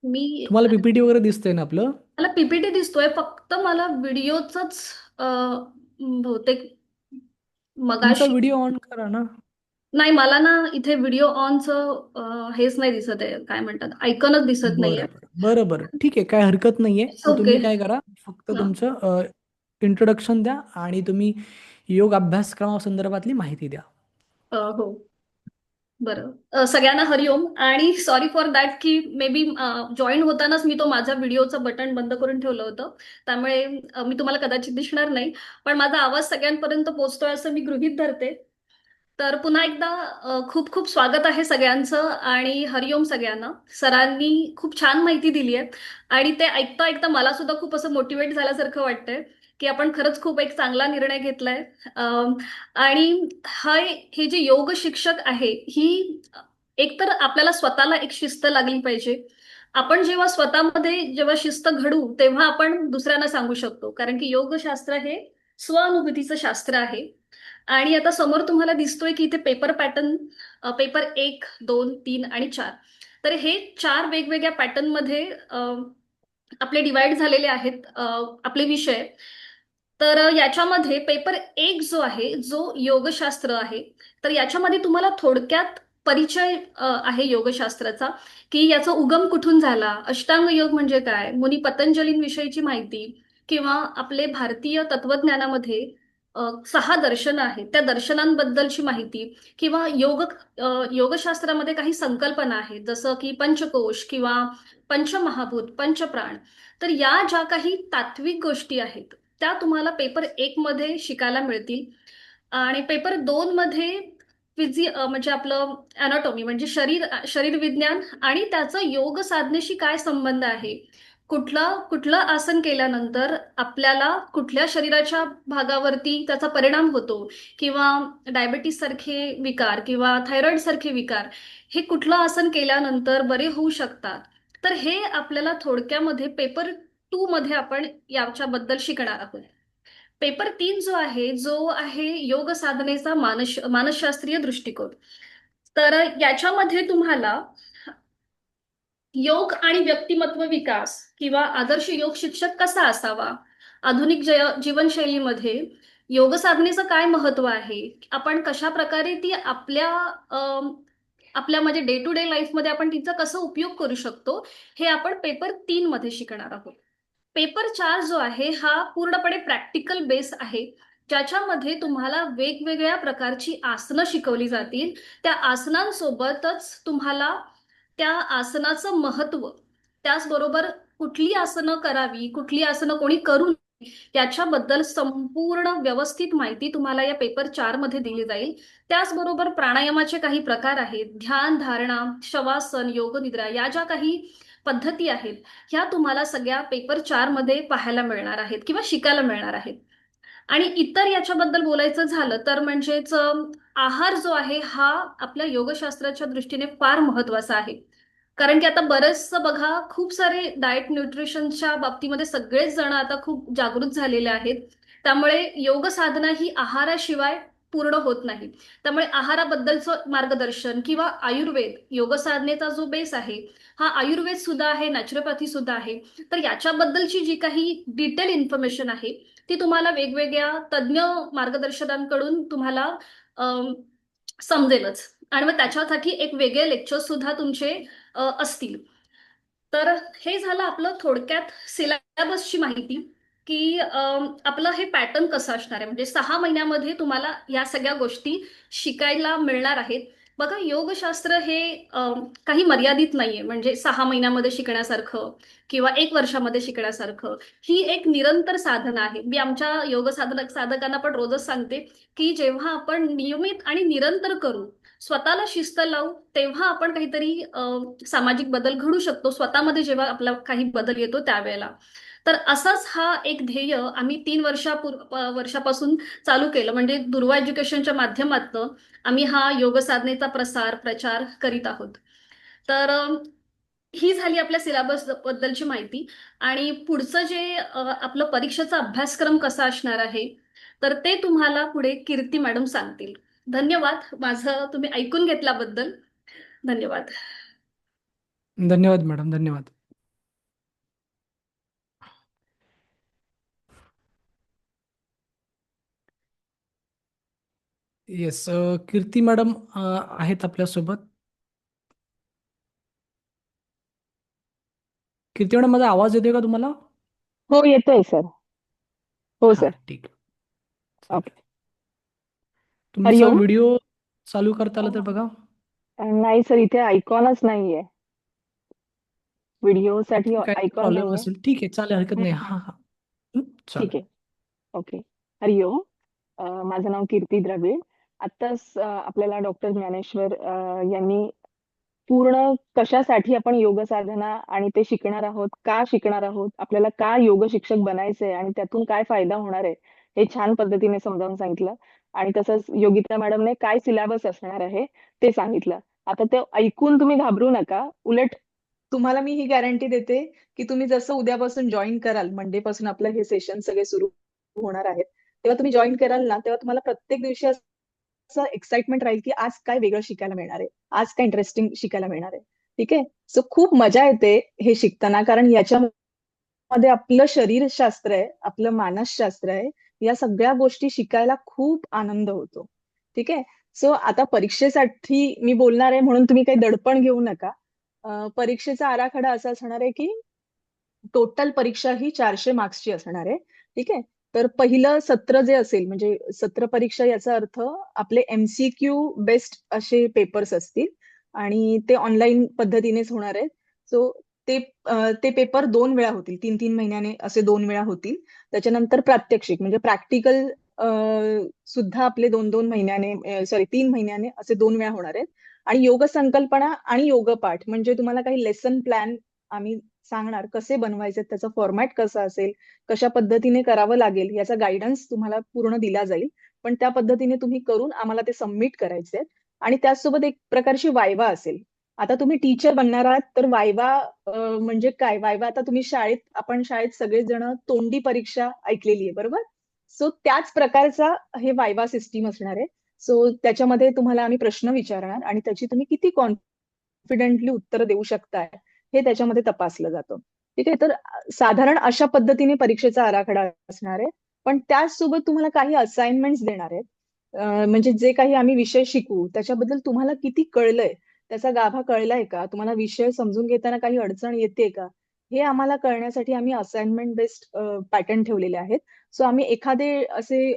मी तुम्हाला पीपीटी वगैरे दिसतंय ना आपलं? मला पीपीटी दिसतोय, फक्त मला व्हिडिओच बहुतेक तुमचा मगाशी व्हिडिओ ऑन करा ना. नाही. मला ना इथे व्हिडिओ ऑनचं हेच नाही दिसत आहे, काय म्हणतात, आयकॉनच दिसत नाहीये. बरं, बरं. बरं, बरं. ठीक आहे. काही हरकत नाहीये. इट्स तर ओके. तुम्ही काय करा, फक्त तुमचं इंट्रोडक्शन द्या आणि तुम्ही योग अभ्यासक्रमासंदर्भातली माहिती द्या. हो. बरं. सगळ्यांना हरिओम आणि सॉरी फॉर दॅट की मे बी जॉईन होतानाच मी तो माझा व्हिडिओचं बटन बंद करून ठेवलं होतं. त्यामुळे मी तुम्हाला कदाचित दिसणार नाही. पण माझा आवाज सगळ्यांपर्यंत पोहोचतोय असं मी गृहीत धरते. तर पुन्हा एकदा खूप खूप स्वागत आहे सगळ्यांचं आणि हरिओम सगळ्यांना. सरांनी खूप छान माहिती दिली आहे आणि ते ऐकता ऐकता मला सुद्धा खूप असं मोटिवेट झाल्यासारखं वाटतंय की आपण खरंच खूप एक चांगला निर्णय घेतलाय. आणि हे जे योग शिक्षक आहे, ही एक तर आपल्याला स्वतःला एक शिस्त लागली पाहिजे. आपण जेव्हा स्वतःमध्ये जेव्हा शिस्त घडू तेव्हा आपण दुसऱ्यांना सांगू शकतो, कारण की योगशास्त्र हे स्वानुभूतीचं शास्त्र आहे. आणि आता समोर तुम्हाला दिसतोय की इथे पेपर पॅटर्न, पेपर 1, 2, 3 आणि 4, तर हे 4 वेगवेगळ्या पॅटर्न मध्ये आपले डिवाइड झालेले आहेत आपले विषय. तर याच्यामध्ये पेपर 1 जो आहे, जो योगशास्त्र आहे, तर याच्यामध्ये तुम्हाला थोडक्यात परिचय आहे योगशास्त्राचा, की याचा उगम कुठून झाला, अष्टांग योग म्हणजे काय, मुनी पतंजलींविषयीची माहिती, किंवा आपले भारतीय तत्वज्ञानामध्ये 6 दर्शनं आहेत, त्या दर्शनांबद्दलची माहिती, किंवा योगशास्त्रामध्ये काही संकल्पना आहेत, जसं की पंचकोश किंवा पंचमहाभूत, पंचप्राण. तर या ज्या काही तात्विक गोष्टी आहेत त्या तुम्हाला पेपर 1 मध्ये शिकायला मिळतील. आणि पेपर 2 मध्ये म्हणजे आपलं अनाटॉमी म्हणजे शरीर विज्ञान आणि त्याचा योग साधनेशी काय संबंध आहे, कुठलं आसन केल्यानंतर आपल्याला कुठल्या शरीराच्या भागावरती त्याचा परिणाम होतो, किंवा डायबिटीस सारखे विकार किंवा थायरॉइड सारखे विकार हे कुठलं आसन केल्यानंतर बरे होऊ शकतात. तर हे आपल्याला थोडक्यामध्ये पेपर 2 मध्ये आपण याच्याबद्दल शिकणार आहोत. पेपर 3 जो आहे योग साधनेचा मानसशास्त्रीय दृष्टिकोन. तर याच्यामध्ये तुम्हाला योग आणि व्यक्तिमत्व विकास किंवा आदर्श योग शिक्षक कसा असावा, आधुनिक जीवनशैलीमध्ये योग साधनेचं काय महत्व आहे, आपण कशा प्रकारे ती आपल्या म्हणजे डे टू डे लाईफमध्ये आपण तिचा कसा उपयोग करू शकतो, हे आपण पेपर 3 मध्ये शिकणार आहोत. पेपर 4 जो आहे हा पूर्णपणे प्रॅक्टिकल बेस आहे, ज्याच्यामध्ये तुम्हाला वेगवेगळ्या प्रकारची आसनं शिकवली जातील. त्या आसनांसोबतच तुम्हाला त्या आसनाचं महत्व, त्याचबरोबर कुठली आसनं करावी, कुठली आसनं कोणी करू नये, याच्याबद्दल संपूर्ण व्यवस्थित माहिती तुम्हाला या पेपर 4 मध्ये दिली जाईल. त्याचबरोबर प्राणायामाचे काही प्रकार आहेत, ध्यान, धारणा, शवासन, योगनिद्रा, या ज्या काही पद्धती आहेत, ह्या तुम्हाला सगळ्या पेपर 4 मध्ये पाहायला मिळणार आहेत किंवा शिकायला मिळणार आहेत. आणि इतर याच्याबद्दल बोलायचं झालं तर म्हणजेच आहार जो आहे हा आपल्या योगशास्त्राच्या दृष्टीने फार महत्वाचा आहे. कारण की आता बरेचसं बघा, खूप सारे डाएट न्यूट्रिशनच्या बाबतीमध्ये सगळेच जण आता खूप जागृत झालेले आहेत. त्यामुळे योग साधना ही आहाराशिवाय पूर्ण होत नाही. त्यामुळे आहाराबद्दलचं मार्गदर्शन किंवा आयुर्वेद, योग साधनेचा जो बेस आहे हा आयुर्वेद सुद्धा आहे, नॅचरोपॅथी सुद्धा आहे. तर याच्याबद्दलची जी काही डिटेल इन्फॉर्मेशन आहे ती तुम्हाला वेगवेगळ्या तज्ज्ञ मार्गदर्शकांकडून तुम्हाला समजेलच. आणि मग त्याच्यासाठी एक वेगळे लेक्चर्स सुद्धा तुमचे असतील. तर हे झालं आपलं थोडक्यात सिलेबसची माहिती, की आपलं हे पॅटर्न कसं असणार आहे. म्हणजे 6 महिन्यामध्ये तुम्हाला या सगळ्या गोष्टी शिकायला मिळणार आहेत. बघा, योगशास्त्र हे काही मर्यादित नाहीये. म्हणजे 6 महिन्यामध्ये शिकण्यासारखं किंवा 1 वर्षामध्ये शिकण्यासारखं. ही एक निरंतर साधना आहे. मी आमच्या योग साधकांना पण रोजच सांगते, की जेव्हा आपण नियमित आणि निरंतर करू, स्वतःला शिस्त लावू, तेव्हा आपण काहीतरी सामाजिक बदल घडू शकतो. स्वतःमध्ये जेव्हा आपला काही बदल येतो त्यावेळेला. तर असाच हा एक ध्येय आम्ही 3 वर्षापासून चालू केलं. म्हणजे दुर्वा एज्युकेशनच्या माध्यमातून आम्ही हा योग साधनेचा प्रचार करीत आहोत. तर ही झाली आपल्या सिलेबस बद्दलची माहिती. आणि पुढचं जे आपलं परीक्षेचा अभ्यासक्रम कसा असणार आहे, तर ते तुम्हाला पुढे कीर्ती मॅडम सांगतील. धन्यवाद, माझं तुम्ही ऐकून घेतल्याबद्दल. धन्यवाद. धन्यवाद मॅडम, धन्यवाद. येस, कीर्ती मॅडम आहेत आपल्यासोबत. कीर्ती मॅडम, माझा आवाज येतोय का तुम्हाला? हो, येतोय सर. हो हा, सर. ठीक. ओके. तुमचा हरिओम. व्हिडिओ चालू करता आला तर बघा. नाही सर, इथे आयकॉनच नाहीये. व्हिडिओ साठी काय आयकॉन प्रॉब्लेम नाहीये. असेल, ठीक आहे, चालेल, हरकत नाही. हम्म. हा हा. ठीक चालेल. आहे. ओके. हरिओम. माझं नाव कीर्ती द्रविड. आत्ताच आपल्याला डॉक्टर ज्ञानेश्वर यांनी पूर्ण कशासाठी आपण योग साधना आणि ते शिकणार आहोत, का शिकणार आहोत, आपल्याला का योग शिक्षक बनायचंय आणि त्यातून काय फायदा होणार आहे, हे छान पद्धतीने समजावून सांगितलं. आणि तसंच योगिता मॅडमने काय सिलेबस असणार आहे ते सांगितलं. आता ते ऐकून तुम्ही घाबरू नका. उलट तुम्हाला मी ही गॅरंटी देते की तुम्ही जसं उद्यापासून जॉईन कराल, मंडे पासून आपलं हे सेशन सगळे सुरू होणार आहेत, तेव्हा तुम्ही जॉईन कराल ना, तेव्हा तुम्हाला प्रत्येक दिवशी असं एक्साइटमेंट राहील की आज काय वेगळं शिकायला मिळणार आहे, आज काय इंटरेस्टिंग शिकायला मिळणार आहे. ठीक आहे. सो खूप मजा येते हे शिकताना, कारण याच्यामध्ये आपलं शरीरशास्त्र आहे, आपलं मानसशास्त्र आहे, या सगळ्या गोष्टी शिकायला खूप आनंद होतो. ठीक आहे. सो आता परीक्षेसाठी मी बोलणार आहे म्हणून तुम्ही काही दडपण घेऊ नका. परीक्षेचा आराखडा असा असणार आहे की टोटल परीक्षा ही 400 मार्क्सची असणार आहे. ठीक आहे. तर पहिलं सत्र जे असेल, म्हणजे सत्र परीक्षा याचा अर्थ आपले एमसीक्यू बेस्ड असे पेपर्स असतील आणि ते ऑनलाईन पद्धतीनेच होणार आहेत. सो ते ते पेपर 2 वेळा होतील, 3-3 महिन्याने असे 2 वेळा होतील. त्याच्यानंतर प्रात्यक्षिक म्हणजे प्रॅक्टिकल सुद्धा आपले 2-2 महिन्याने, सॉरी 3 महिन्याने असे 2 वेळा होणार आहेत. आणि योग संकल्पना आणि योगपाठ म्हणजे तुम्हाला काही लेसन प्लॅन आम्ही सांगणार, कसे बनवायचे, त्याचा फॉर्मॅट कसा असेल, कशा पद्धतीने करावं लागेल, याचा गाईडन्स तुम्हाला पूर्ण दिला जाईल. पण त्या पद्धतीने तुम्ही करून आम्हाला ते सबमिट करायचे आहेत. आणि त्याचसोबत एक प्रकारची वायवा असेल. आता तुम्ही टीचर बनणार आहात, तर वायवा म्हणजे काय? वायवा आता तुम्ही आपण शाळेत सगळेच जण तोंडी परीक्षा ऐकलेली आहे, बरोबर? सो त्याच प्रकारचा हे वायवा सिस्टीम असणार आहे. सो त्याच्यामध्ये तुम्हाला आम्ही प्रश्न विचारणार आणि त्याची तुम्ही किती कॉन्फिडेंटली उत्तर देऊ शकताय, हे त्याच्यामध्ये तपासलं जातं. ठीक आहे. तर साधारण अशा पद्धतीने परीक्षेचा आराखडा असणार आहे. पण त्याचसोबत तुम्हाला काही असाइनमेंट्स देणार आहेत. म्हणजे जे काही आम्ही विषय शिकू त्याच्याबद्दल तुम्हाला किती कळलंय, त्याचा गाभा कळलाय का, तुम्हाला विषय समजून घेताना काही अडचण येते का, हे आम्हाला कळण्यासाठी आम्ही असाइनमेंट बेस्ड पॅटर्न ठेवलेले आहेत. सो आम्ही एखादे असे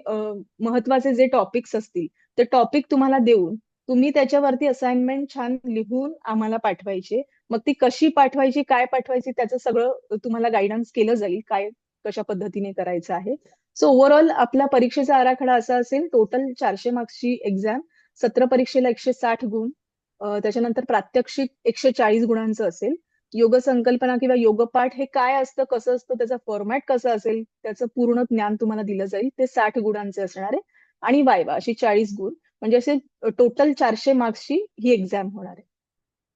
महत्वाचे जे टॉपिक्स असतील, ते टॉपिक तुम्हाला देऊन तुम्ही त्याच्यावरती असाइनमेंट छान लिहून आम्हाला पाठवायचे. मग ती कशी पाठवायची, काय पाठवायची, त्याचं सगळं तुम्हाला गाईडन्स केलं जाईल, काय कशा पद्धतीने करायचं आहे. सो ओव्हरऑल आपला परीक्षेचा आराखडा असा असेल, टोटल 400 मार्क्सची एक्झाम, सत्र परीक्षेला 160 गुण, त्याच्यानंतर प्रात्यक्षिक 140 गुणांचं असेल. योग संकल्पना किंवा योगपाठ हे काय असतं, कसं असतं, त्याचा फॉर्मॅट कसा असेल, त्याचं पूर्ण ज्ञान तुम्हाला दिलं जाईल, ते 60 गुणांचे असणार आहे. आणि वायवा अशी 40 गुण, म्हणजे असे टोटल 400 मार्क्सची ही एक्झाम होणार आहे.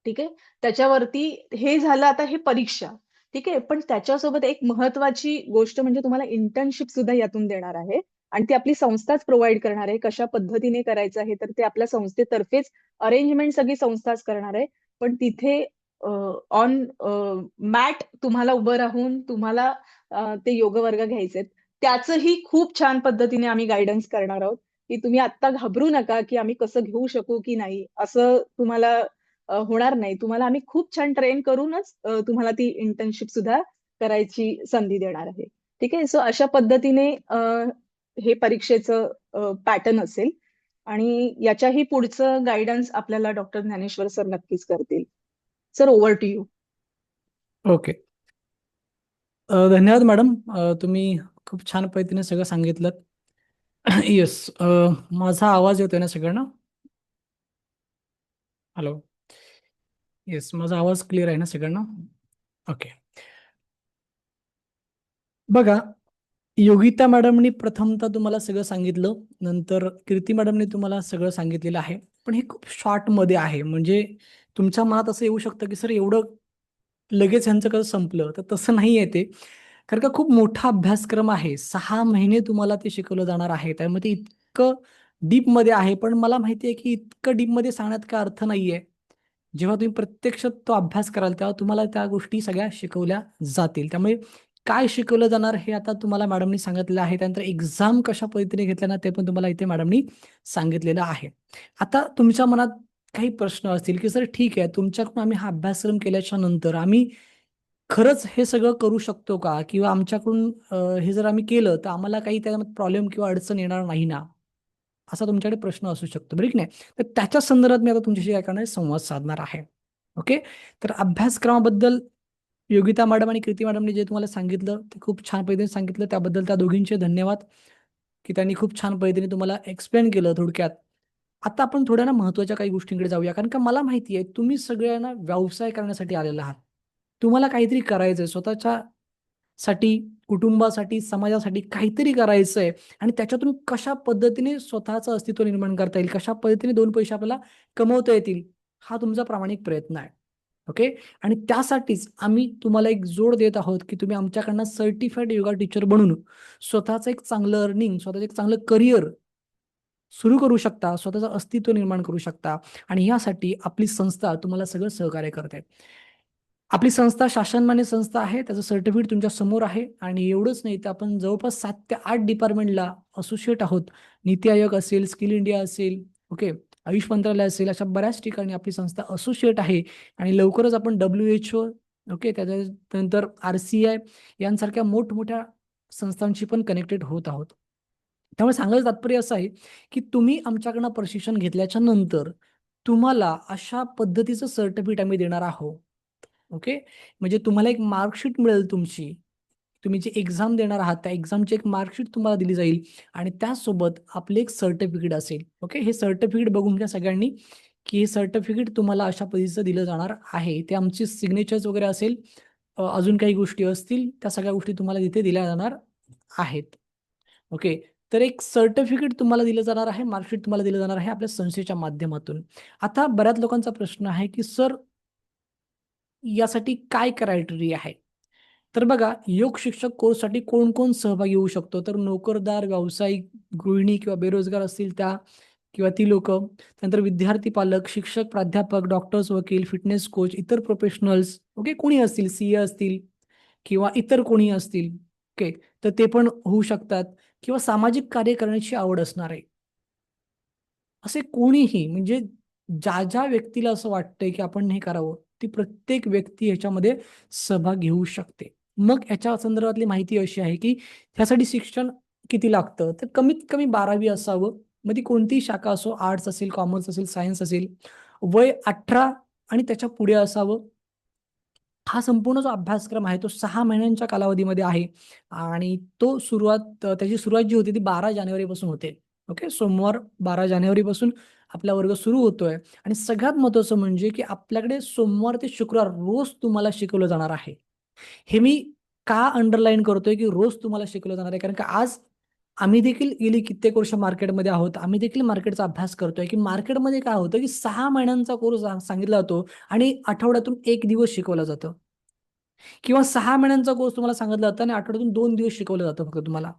ठीक आहे. त्याच्यावरती हे झालं आता हे परीक्षा. ठीक आहे. पण त्याच्यासोबत एक महत्वाची गोष्ट म्हणजे तुम्हाला इंटर्नशिप सुद्धा यातून देणार आहे. आणि ती आपली संस्थाच प्रोव्हाइड करणार आहे. कशा पद्धतीने करायचं आहे, तर ते आपल्या संस्थेतर्फेच अरेंजमेंट सगळी संस्थाच करणार आहे. पण तिथे ऑन मॅट तुम्हाला उभं राहून तुम्हाला ते योग वर्ग घ्यायचे आहेत. त्याचंही खूप छान पद्धतीने आम्ही गाईडन्स करणार आहोत, की तुम्ही आत्ता घाबरू नका की आम्ही कसं घेऊ शकू की नाही, असं तुम्हाला होणार नाही. तुम्हाला आम्ही खूप छान ट्रेन करूनच तुम्हाला ती इंटर्नशिप सुद्धा करायची संधी देणार आहे. ठीक आहे. सो अशा पद्धतीने हे परीक्षेचं पॅटर्न असेल आणि याच्याही पुढचं गाईडन्स आपल्याला डॉक्टर ज्ञानेश्वर सर नक्कीच करतील. Sir, over to you. Okay. धन्यवाद मॅडम. तुम्ही खूप छान पद्धतीने सगळं सांगितलं. येस. माझा आवाज येतोय ना सगळ्यांना? हॅलो. येस, माझा आवाज क्लिअर आहे ना सगळ्यांना? ओके. बघा, योगिता मॅडमनी प्रथमतः तुम्हाला सगळं सांगितलं, नंतर कीर्ती मॅडमने तुम्हाला सगळं सांगितलेलं आहे, पण हे खूप शॉर्टमध्ये आहे. म्हणजे तुमच्या मनात असं येऊ शकतं की सर एवढं लगेच ह्यांचं कसं संपलं, तर तसं नाही आहे ते. कारण का खूप मोठा अभ्यासक्रम आहे. 6 महिने तुम्हाला ते शिकवलं जाणार आहे. त्यामध्ये इतकं डीपमध्ये आहे, पण मला माहिती आहे की इतकं डीपमध्ये सांगण्यात काय अर्थ नाहीये. जेव्हा तुम्ही प्रत्यक्षात तो अभ्यास कराल तेव्हा तुम्हाला त्या गोष्टी सगळ्या शिकवल्या जातील. त्यामुळे काय शिकवलं जाणार हे आता तुम्हाला मॅडमनी सांगितलेलं आहे. त्यानंतर एक्झाम कशा पद्धतीने घेतल्या ना ते पण तुम्हाला इथे मॅडमनी सांगितलेलं आहे. आता तुमच्या मनात काही प्रश्न असतील की सर ठीक आहे, तुमच्याकडून आम्ही हा अभ्यासक्रम केल्याच्या नंतर आम्ही खरंच हे सगळं करू शकतो का? किंवा आमच्याकडून हे जर आम्ही केलं तर आम्हाला काही त्यामध्ये प्रॉब्लेम किंवा अडचण येणार नाही ना? असा तुमच्याकडे प्रश्न असू शकतो, बरोबर की नाही? तर त्याच्या संदर्भात मी आता तुमच्याशी काय करणार आहे, संवाद साधणार आहे. ओके. तर अभ्यासक्रमाबद्दल योगिता मॅडम आणि कीर्ती मॅडमने जे तुम्हाला सांगितलं ते खूप छान पद्धतीने सांगितलं. त्याबद्दल त्या दोघींचे धन्यवाद की त्यांनी खूप छान पद्धतीने तुम्हाला एक्सप्लेन केलं थोडक्यात. आता आपण थोड्या ना महत्त्वाच्या काही गोष्टींकडे जाऊया. कारण का मला माहिती आहे तुम्ही सगळ्यांना व्यवसाय करण्यासाठी आलेला आहात. तुम्हाला काहीतरी करायचंय स्वतःच्या साठी, कुटुंबासाठी, समाजासाठी काहीतरी करायचंय आणि त्याच्यातून कशा पद्धतीने स्वतःचं अस्तित्व निर्माण करता येईल, कशा पद्धतीने 2 पैसे आपल्याला कमवता येतील, हा तुमचा प्रामाणिक प्रयत्न आहे. ओके. आणि त्यासाठीच आम्ही तुम्हाला एक जोड देत आहोत, की तुम्ही आमच्याकडनं सर्टिफाईड योगा टीचर बनून स्वतःचं एक चांगलं अर्निंग, स्वतःचं एक चांगलं करियर सुरू करू शकता, स्वतःचं अस्तित्व निर्माण करू शकता आणि यासाठी आपली संस्था तुम्हाला सगळं सहकार्य करते. आपली संस्था शासनमान्य संस्था आहे. त्याचं सर्टिफिकेट तुमच्या समोर आहे आणि एवढंच नाही तर आपण जवळपास 7 ते 8 डिपार्टमेंटला असोसिएट आहोत. नीती आयोग असेल, स्किल इंडिया असेल, ओके, आयुष मंत्रालय असेल, अशा बऱ्याच ठिकाणी आपली संस्था असोसिएट आहे आणि लवकरच आपण WHO, ओके, त्याच्यानंतर RCI यांसारख्या मोठमोठ्या संस्थांशी पण कनेक्टेड होत आहोत. त्यामुळे सांगायचं तात्पर्य असं आहे, की तुम्ही आमच्याकडनं प्रशिक्षण घेतल्याच्या नंतर तुम्हाला अशा पद्धतीचं सर्टिफिकेट आम्ही देणार आहोत. ओके. म्हणजे तुम्हाला एक मार्कशीट मिळेल तुमची. तुम्ही जी एक्झाम देणार आहात, त्या एक्झामची एक मार्कशीट तुम्हाला दिली जाईल आणि त्यासोबत आपलं एक सर्टिफिकेट असेल. ओके. हे सर्टिफिकेट बघून घ्या सगळ्यांनी, की हे सर्टिफिकेट तुम्हाला अशा पद्धतीचं दिलं जाणार आहे. ते आमचे सिग्नेचर्स वगैरे असेल, अजून काही गोष्टी असतील, त्या सगळ्या गोष्टी तुम्हाला तिथे दिल्या जाणार आहेत. ओके. तर एक सर्टिफिकेट तुम्हाला दिलं जाणार आहे, मार्कशीट तुम्हाला दिलं जाणार आहे आपल्या संस्थेच्या माध्यमातून. आता बऱ्याच लोकांचा प्रश्न आहे, की सर यासाठी काय क्रायटेरिया आहे? तर बघा, योग शिक्षक कोर्ससाठी कोण-कोण सहभागी होऊ शकतो? तर नोकरदार, व्यावसायिक, गृहिणी किंवा बेरोजगार असतील त्या किंवा ती लोकं. त्यानंतर विद्यार्थी पालक, शिक्षक, प्राध्यापक, डॉक्टर्स, वकील, फिटनेस कोच, इतर प्रोफेशनल्स, ओके, कोणी असतील, सीए असतील किंवा इतर कोणी असतील, ओके. तर ते पण होऊ शकतात किंवा सामाजिक कार्य करण्याची आवड असणारे. असे कोणीही म्हणजे ज्या व्यक्तीला असं वाटतंय की आपण हे करावं, ती प्रत्येक व्यक्ती ह्याच्यामध्ये सहभाग घेऊ शकते. मग याच्या संदर्भातली माहिती अशी आहे की ह्यासाठी शिक्षण किती लागतं? तर कमीत कमी 12वी असावं. मग ती कोणतीही शाखा असो, आर्ट्स असेल, कॉमर्स असेल, सायन्स असेल. वय 18 आणि त्याच्या पुढे असावं. हा संपूर्ण जो अभ्यासक्रम आहे तो 6 महिन्यांच्या कालावधीमध्ये आहे आणि त्याची सुरुवात जी होती ती 12 जानेवारीपासून होते. ओके. सोमवार 12 जानेवारीपासून आपला वर्ग सुरू होतोय आणि सगळ्यात महत्त्वाचं म्हणजे की आपल्याकडे सोमवार ते शुक्रवार रोज तुम्हाला शिकवलं जाणार आहे. हे मी का अंडरलाईन करतोय की रोज तुम्हाला शिकवलं जाणार आहे? कारण का आज आम्ही देखील गेली कित्येक वर्ष मार्केटमध्ये आहोत. आम्ही देखील मार्केटचा अभ्यास करतोय की मार्केटमध्ये काय होतं की 6 महिन्यांचा कोर्स सांगितला जातो आणि आठवड्यातून 1 दिवस शिकवलं जातं. किंवा 6 महिन्यांचा कोर्स तुम्हाला सांगितला जातं आणि आठवड्यातून 2 दिवस शिकवलं जातं फक्त तुम्हाला.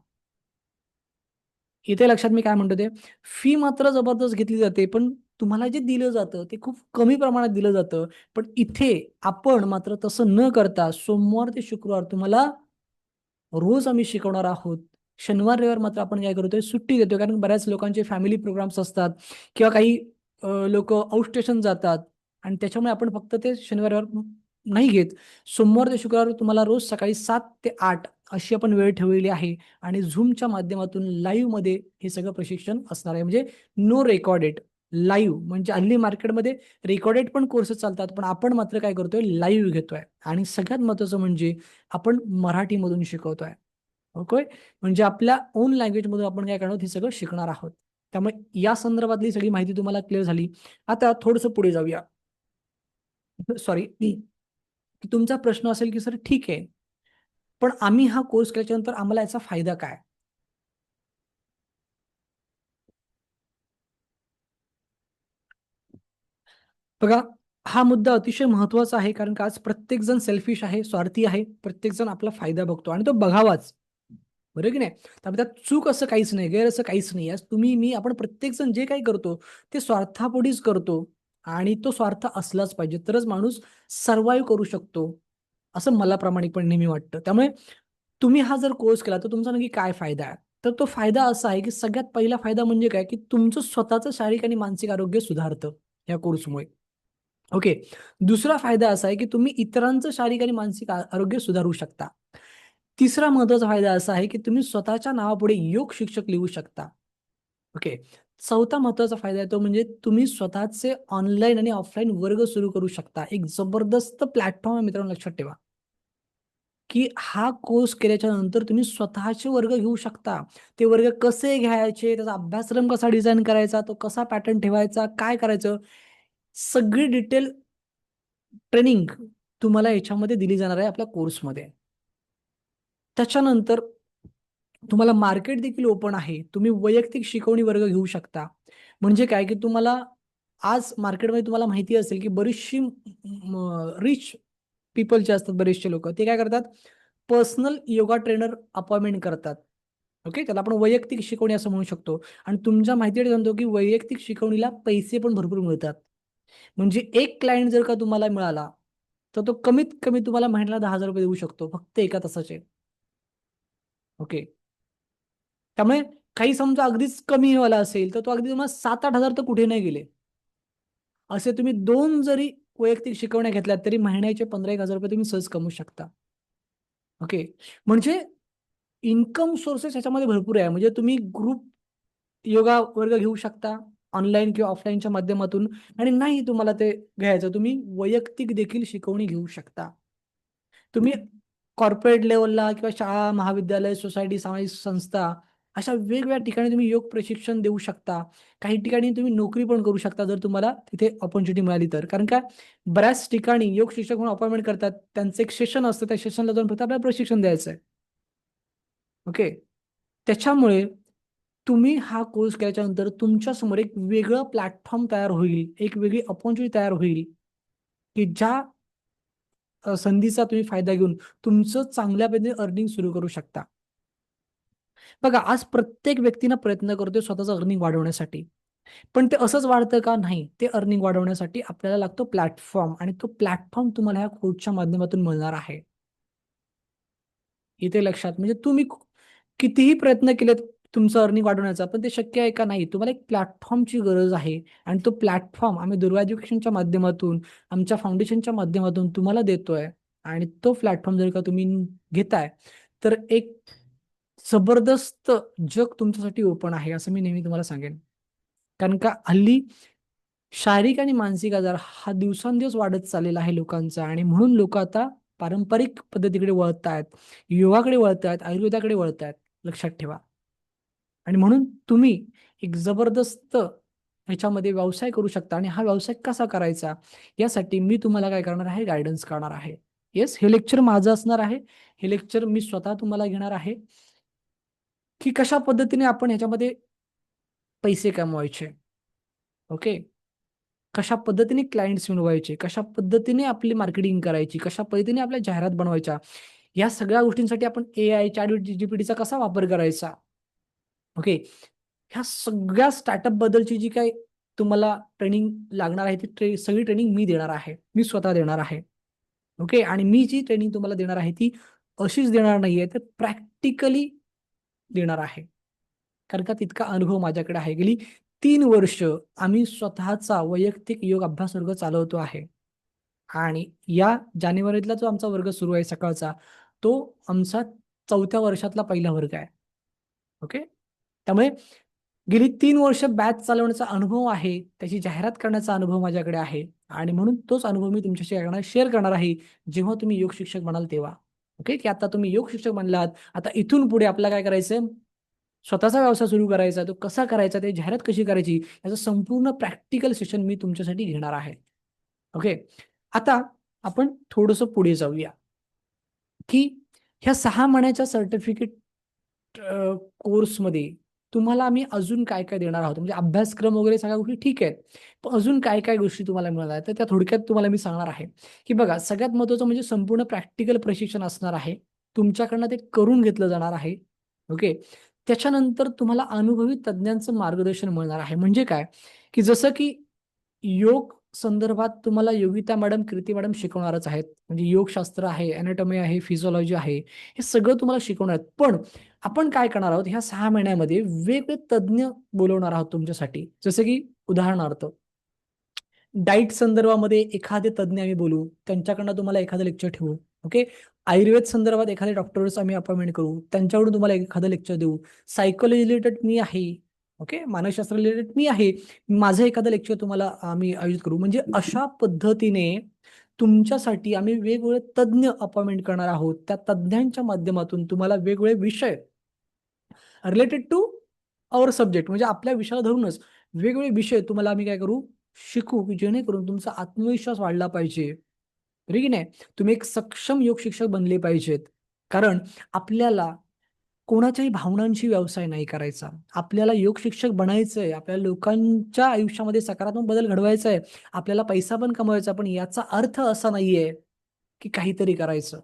इथे लक्षात मी काय म्हणतो ते, फी मात्र जबरदस्त घेतली जाते, पण तुम्हाला जे दिलं जातं ते खूप कमी प्रमाणात दिलं जातं. पण इथे आपण मात्र तसं न करता सोमवार ते शुक्रवार तुम्हाला रोज आम्ही शिकवणार आहोत. शनिवार रविवार मात्र आपण काय करतोय, सुट्टी देतोय, कारण बऱ्याच लोकांचे फॅमिली प्रोग्राम्स असतात किंवा काही लोक आउट स्टेशन जातात आणि त्याच्यामुळे आपण फक्त ते शनिवार रविवार नाही घेत. सोमवार ते शुक्रवार तुम्हाला रोज सकाळी 7 ते 8 अशी आपण वेळ ठेवलेली आहे आणि झूमच्या माध्यमातून लाईव्ह मध्ये हे सगळं प्रशिक्षण असणार आहे. म्हणजे नो रेकॉर्डेड, लाईव्ह. म्हणजे हल्ली मार्केटमध्ये रेकॉर्डेड पण कोर्सेस चालतात, पण आपण मात्र काय करतोय, लाईव्ह घेतोय. आणि सगळ्यात महत्त्वाचं म्हणजे आपण मराठीमधून शिकवतोय. ओके, म्हणजे आपल्या ओन लँग्वेजमधून आपण काय करणार आहोत, हे सगळं शिकणार आहोत. त्यामुळे या संदर्भातली सगळी माहिती तुम्हाला क्लिअर झाली. आता थोडंसं पुढे जाऊया. सॉरी, तुमचा प्रश्न असेल की सर ठीक आहे, पण आम्ही हा कोर्स केल्याच्या नंतर आम्हाला याचा फायदा काय? बघा, हा मुद्दा अतिशय महत्वाचा आहे, कारण का आज प्रत्येक जण सेल्फिश आहे, स्वार्थी आहे. प्रत्येक जण आपला फायदा बघतो आणि तो बघावाच, बरोबर की नाही? त्यामुळे त्यात चूक असं काहीच नाही, गैर असं काहीच नाही. आज तुम्ही, मी, आपण प्रत्येक जण जे काही करतो ते स्वार्थापोटीच करतो आणि तो स्वार्थ असलाच पाहिजे, तरच माणूस सर्व्हाइव्ह करू शकतो, असं मला प्रामाणिकपणे नेहमी वाटतं. त्यामुळे तुम्ही हा जर कोर्स केला तर तुमचा नक्की काय फायदा आहे? तर तो फायदा असा आहे की सगळ्यात पहिला फायदा म्हणजे काय, की तुमचं स्वतःचं शारीरिक आणि मानसिक आरोग्य सुधारतं या कोर्समुळे. ओके. दुसरा फायदा असा आहे की तुम्ही इतरांचं शारीरिक आणि मानसिक आरोग्य सुधारू शकता. तिसरा महत्वाचा फायदा असा आहे की तुम्ही स्वतःच्या नावापुढे योग शिक्षक लिहू शकता. ओके. चौथा महत्वाचा फायदा आहे तो म्हणजे तुम्ही स्वतःचे ऑनलाईन आणि ऑफलाईन वर्ग सुरू करू शकता. एक जबरदस्त प्लॅटफॉर्म आहे मित्रांनो, लक्षात ठेवा, की हा कोर्स केल्याच्या नंतर तुम्ही स्वतःचे वर्ग घेऊ शकता. ते वर्ग कसे घ्यायचे, त्याचा अभ्यासक्रम कसा डिझाइन करायचा, तो कसा पॅटर्न ठेवायचा, काय करायचं, सगळी डिटेल ट्रेनिंग तुम्हाला याच्यामध्ये दिली जाणार आहे आपल्या कोर्समध्ये. त्याच्यानंतर तुम्हाला मार्केट देखील ओपन आहे. तुम्ही वैयक्तिक शिकवणी वर्ग घेऊ शकता. म्हणजे काय, की तुम्हाला आज मार्केटमध्ये तुम्हाला माहिती असेल की बरीचशी रिच पीपल जे असतात, बरेचसे लोक ते काय करतात, पर्सनल योगा ट्रेनर अपॉइंटमेंट करतात. ओके, त्याला आपण वैयक्तिक शिकवणी असं म्हणू शकतो. आणि तुमच्या माहितीसाठी सांगतो की वैयक्तिक शिकवणीला पैसे पण भरपूर मिळतात. म्हणजे एक क्लायंट जर का तुम्हाला मिळाला तर तो कमीत कमी तुम्हाला महिन्याला 10,000 रुपये देऊ शकतो, फक्त एका तासाचे. ओके. त्यामुळे काही समजा अगदीच कमी वाला असेल तर तो अगदी तुम्हाला 7-8 हजार तर कुठे नाही गेले. असे तुम्ही 2 जरी वैयक्तिक शिकवण्या घेतल्यात तरी महिन्याचे 15-1 हजार रुपये तुम्ही सहज कमवू शकता. ओके. म्हणजे इन्कम सोर्सेस ह्याच्यामध्ये भरपूर आहे. म्हणजे तुम्ही ग्रुप योगा वर्ग घेऊ शकता ऑनलाईन किंवा ऑफलाईनच्या माध्यमातून. आणि नाही तुम्हाला ते घ्यायचं, तुम्ही वैयक्तिक देखील शिकवणी घेऊ शकता. तुम्ही कॉर्पोरेट लेवलला किंवा शाळा, महाविद्यालय, सोसायटी, सामाजिक संस्था अशा वेगवेगळ्या ठिकाणी तुम्ही योग प्रशिक्षण देऊ शकता. काही ठिकाणी तुम्ही नोकरी पण करू शकता जर तुम्हाला तिथे अपॉर्च्युनिटी मिळाली तर. कारण का बऱ्याच ठिकाणी योग शिक्षक म्हणून अपॉइंटमेंट करतात. त्यांचं एक सेशन असतं, त्या सेशनला जाऊन फक्त आपल्याला प्रशिक्षण द्यायचं आहे. ओके. त्याच्यामुळे तुम्ही हा कोर्स केल्याच्या नंतर तुमच्या समोर एक वेगळं प्लॅटफॉर्म तयार होईल, एक वेगळी अपॉर्च्युनिटी तयार होईल, की ज्या संधीचा तुम्ही फायदा घेऊन तुमचं चांगल्या पद्धतीने अर्निंग सुरू करू शकता. बघा, आज प्रत्येक व्यक्तीनं प्रयत्न करतोय स्वतःचं अर्निंग वाढवण्यासाठी. पण ते असंच वाढतं का? नाही. ते अर्निंग वाढवण्यासाठी आपल्याला लागतो प्लॅटफॉर्म, आणि तो प्लॅटफॉर्म तुम्हाला ह्या कोर्सच्या माध्यमातून मिळणार आहे. इथे लक्षात, म्हणजे तुम्ही कितीही प्रयत्न केलेत तुमचं अर्निंग वाढवण्याचा, पण ते शक्य आहे का? नाही. तुम्हाला एक प्लॅटफॉर्मची गरज आहे आणि तो प्लॅटफॉर्म आम्ही दुर्वा एज्युकेशनच्या माध्यमातून, आमच्या फाउंडेशनच्या माध्यमातून तुम्हाला देतोय. आणि तो प्लॅटफॉर्म जर का तुम्ही घेताय तर एक जबरदस्त जग तुमच्यासाठी ओपन आहे, असं मी नेहमी तुम्हाला सांगेन. कारण का हल्ली शारीरिक आणि मानसिक आजार हा दिवसांदिवस वाढत चाललेला आहे लोकांचा, आणि म्हणून लोक आता पारंपरिक पद्धतीकडे वळतायत, योगाकडे वळतायत, आयुर्वेदाकडे वळतायत. लक्षात ठेवा. आणि म्हणून तुम्ही एक जबरदस्त ह्याच्यामध्ये व्यवसाय करू शकता. आणि हा व्यवसाय कसा करायचा यासाठी मी तुम्हाला काय करणार आहे, गायडन्स करणार आहे. येस, हे लेक्चर माझं असणार आहे. हे लेक्चर मी स्वतः तुम्हाला घेणार आहे, की कशा पद्धतीने आपण ह्याच्यामध्ये पैसे कमवायचे. ओके. कशा पद्धतीने क्लायंट्स मिळवायचे, कशा पद्धतीने आपली मार्केटिंग करायची, कशा पद्धतीने आपल्या जाहिरात बनवायच्या, या सगळ्या गोष्टींसाठी आपण AI, ChatGPTचा कसा वापर करायचा. ओके. ह्या सगळ्या स्टार्टअप बद्दलची जी काही तुम्हाला ट्रेनिंग लागणार आहे, ती सगळी ट्रेनिंग मी देणार आहे. मी स्वतः देणार आहे. ओके. आणि मी जी ट्रेनिंग तुम्हाला देणार आहे ती अशीच देणार नाहीये, तर प्रॅक्टिकली देणार आहे. कारण का तितका अनुभव माझ्याकडे आहे. गेली 3 वर्ष आम्ही स्वतःचा वैयक्तिक योग अभ्यास वर्ग चालवतो आहे. आणि या जानेवारीतला जो आमचा वर्ग सुरू आहे सकाळचा, तो आमचा 4थ्या वर्षातला पहिला वर्ग आहे. ओके. त्यामुळे गेली 3 वर्ष बॅच चालवण्याचा अनुभव आहे, त्याची जाहिरात करण्याचा अनुभव माझ्याकडे आहे आणि म्हणून तोच अनुभव मी तुमच्याशी शेअर करणार आहे, जेव्हा तुम्ही योग शिक्षक बनाल तेव्हा. ओके, की आता तुम्ही योग शिक्षक बनलात, आता इथून पुढे आपल्याला काय करायचंय, स्वतःचा व्यवसाय सुरू करायचा, तो कसा करायचा, ते जाहिरात कशी करायची, याचं संपूर्ण प्रॅक्टिकल सेशन मी तुमच्यासाठी घेणार आहे. ओके. आता आपण थोडंसं पुढे जाऊया, की ह्या 6 महिन्याच्या सर्टिफिकेट कोर्समध्ये तुम्हाला आम्ही अजून काय काय देणार आहोत. म्हणजे अभ्यासक्रम वगैरे सगळ्या गोष्टी ठीक आहेत, पण अजून काय काय गोष्टी तुम्हाला मिळणार आहेत, तर त्या थोडक्यात तुम्हाला मी सांगणार आहे. की बघा, सगळ्यात महत्त्वाचं म्हणजे संपूर्ण प्रॅक्टिकल प्रशिक्षण असणार आहे. तुमच्याकडनं ते करून घेतलं जाणार आहे. ओके. त्याच्यानंतर तुम्हाला अनुभवी तज्ञांचं मार्गदर्शन मिळणार आहे. म्हणजे काय, की जसं की योग संदर्भात तुम्हाला योगिता मॅडम, कीर्ती मॅडम शिकवणारच आहेत. म्हणजे योगशास्त्र आहे, एनाटॉमी आहे, फिजिओलॉजी आहे, हे सगळं तुम्हाला शिकवणार आहेत. पण आपण काय करणार आहोत, ह्या 6 महिन्यामध्ये वेगवेगळे तज्ञ बोलवणार आहोत तुमच्यासाठी. जसं की उदाहरणार्थ, डाईट संदर्भामध्ये एखादे तज्ञ आम्ही बोलू, त्यांच्याकडनं तुम्हाला एखादं लेक्चर ठेवू. ओके. आयुर्वेद संदर्भात एखादे डॉक्टर्स आम्ही अपॉइंटमेंट करू, त्यांच्याकडून तुम्हाला एखादं लेक्चर देऊ. सायकोलॉजी रिलेटेड मी आहे. ओके. मानसशास्त्र रिलेटेड मी आहे. माझं एखादं लेक्चर तुम्हाला आम्ही आयोजित करू. म्हणजे अशा पद्धतीने तुमच्यासाठी आम्ही वेगवेगळे तज्ञ अपॉइंटमेंट करणार आहोत. त्या तज्ञांच्या माध्यमातून तुम्हाला वेगवेगळे विषय रिलेटेड टू अवर सब्जेक्ट, म्हणजे आपल्या विषयाला धरूनच वेगवेगळे विषय तुम्हाला आम्ही काय करू, शिकू, की जेणेकरून तुमचा आत्मविश्वास वाढला पाहिजे. बरोबर की नाही? तुम्ही एक सक्षम योग शिक्षक बनले पाहिजेत. कारण आपल्याला कोणाच्याही भावनांशी व्यवसाय नाही करायचा. आपल्याला योग शिक्षक बनायचंय. आपल्याला लोकांच्या आयुष्यामध्ये सकारात्मक बदल घडवायचा आहे. आपल्याला पैसा पण कमवायचा, पण याचा अर्थ असा नाहीये की काहीतरी करायचं.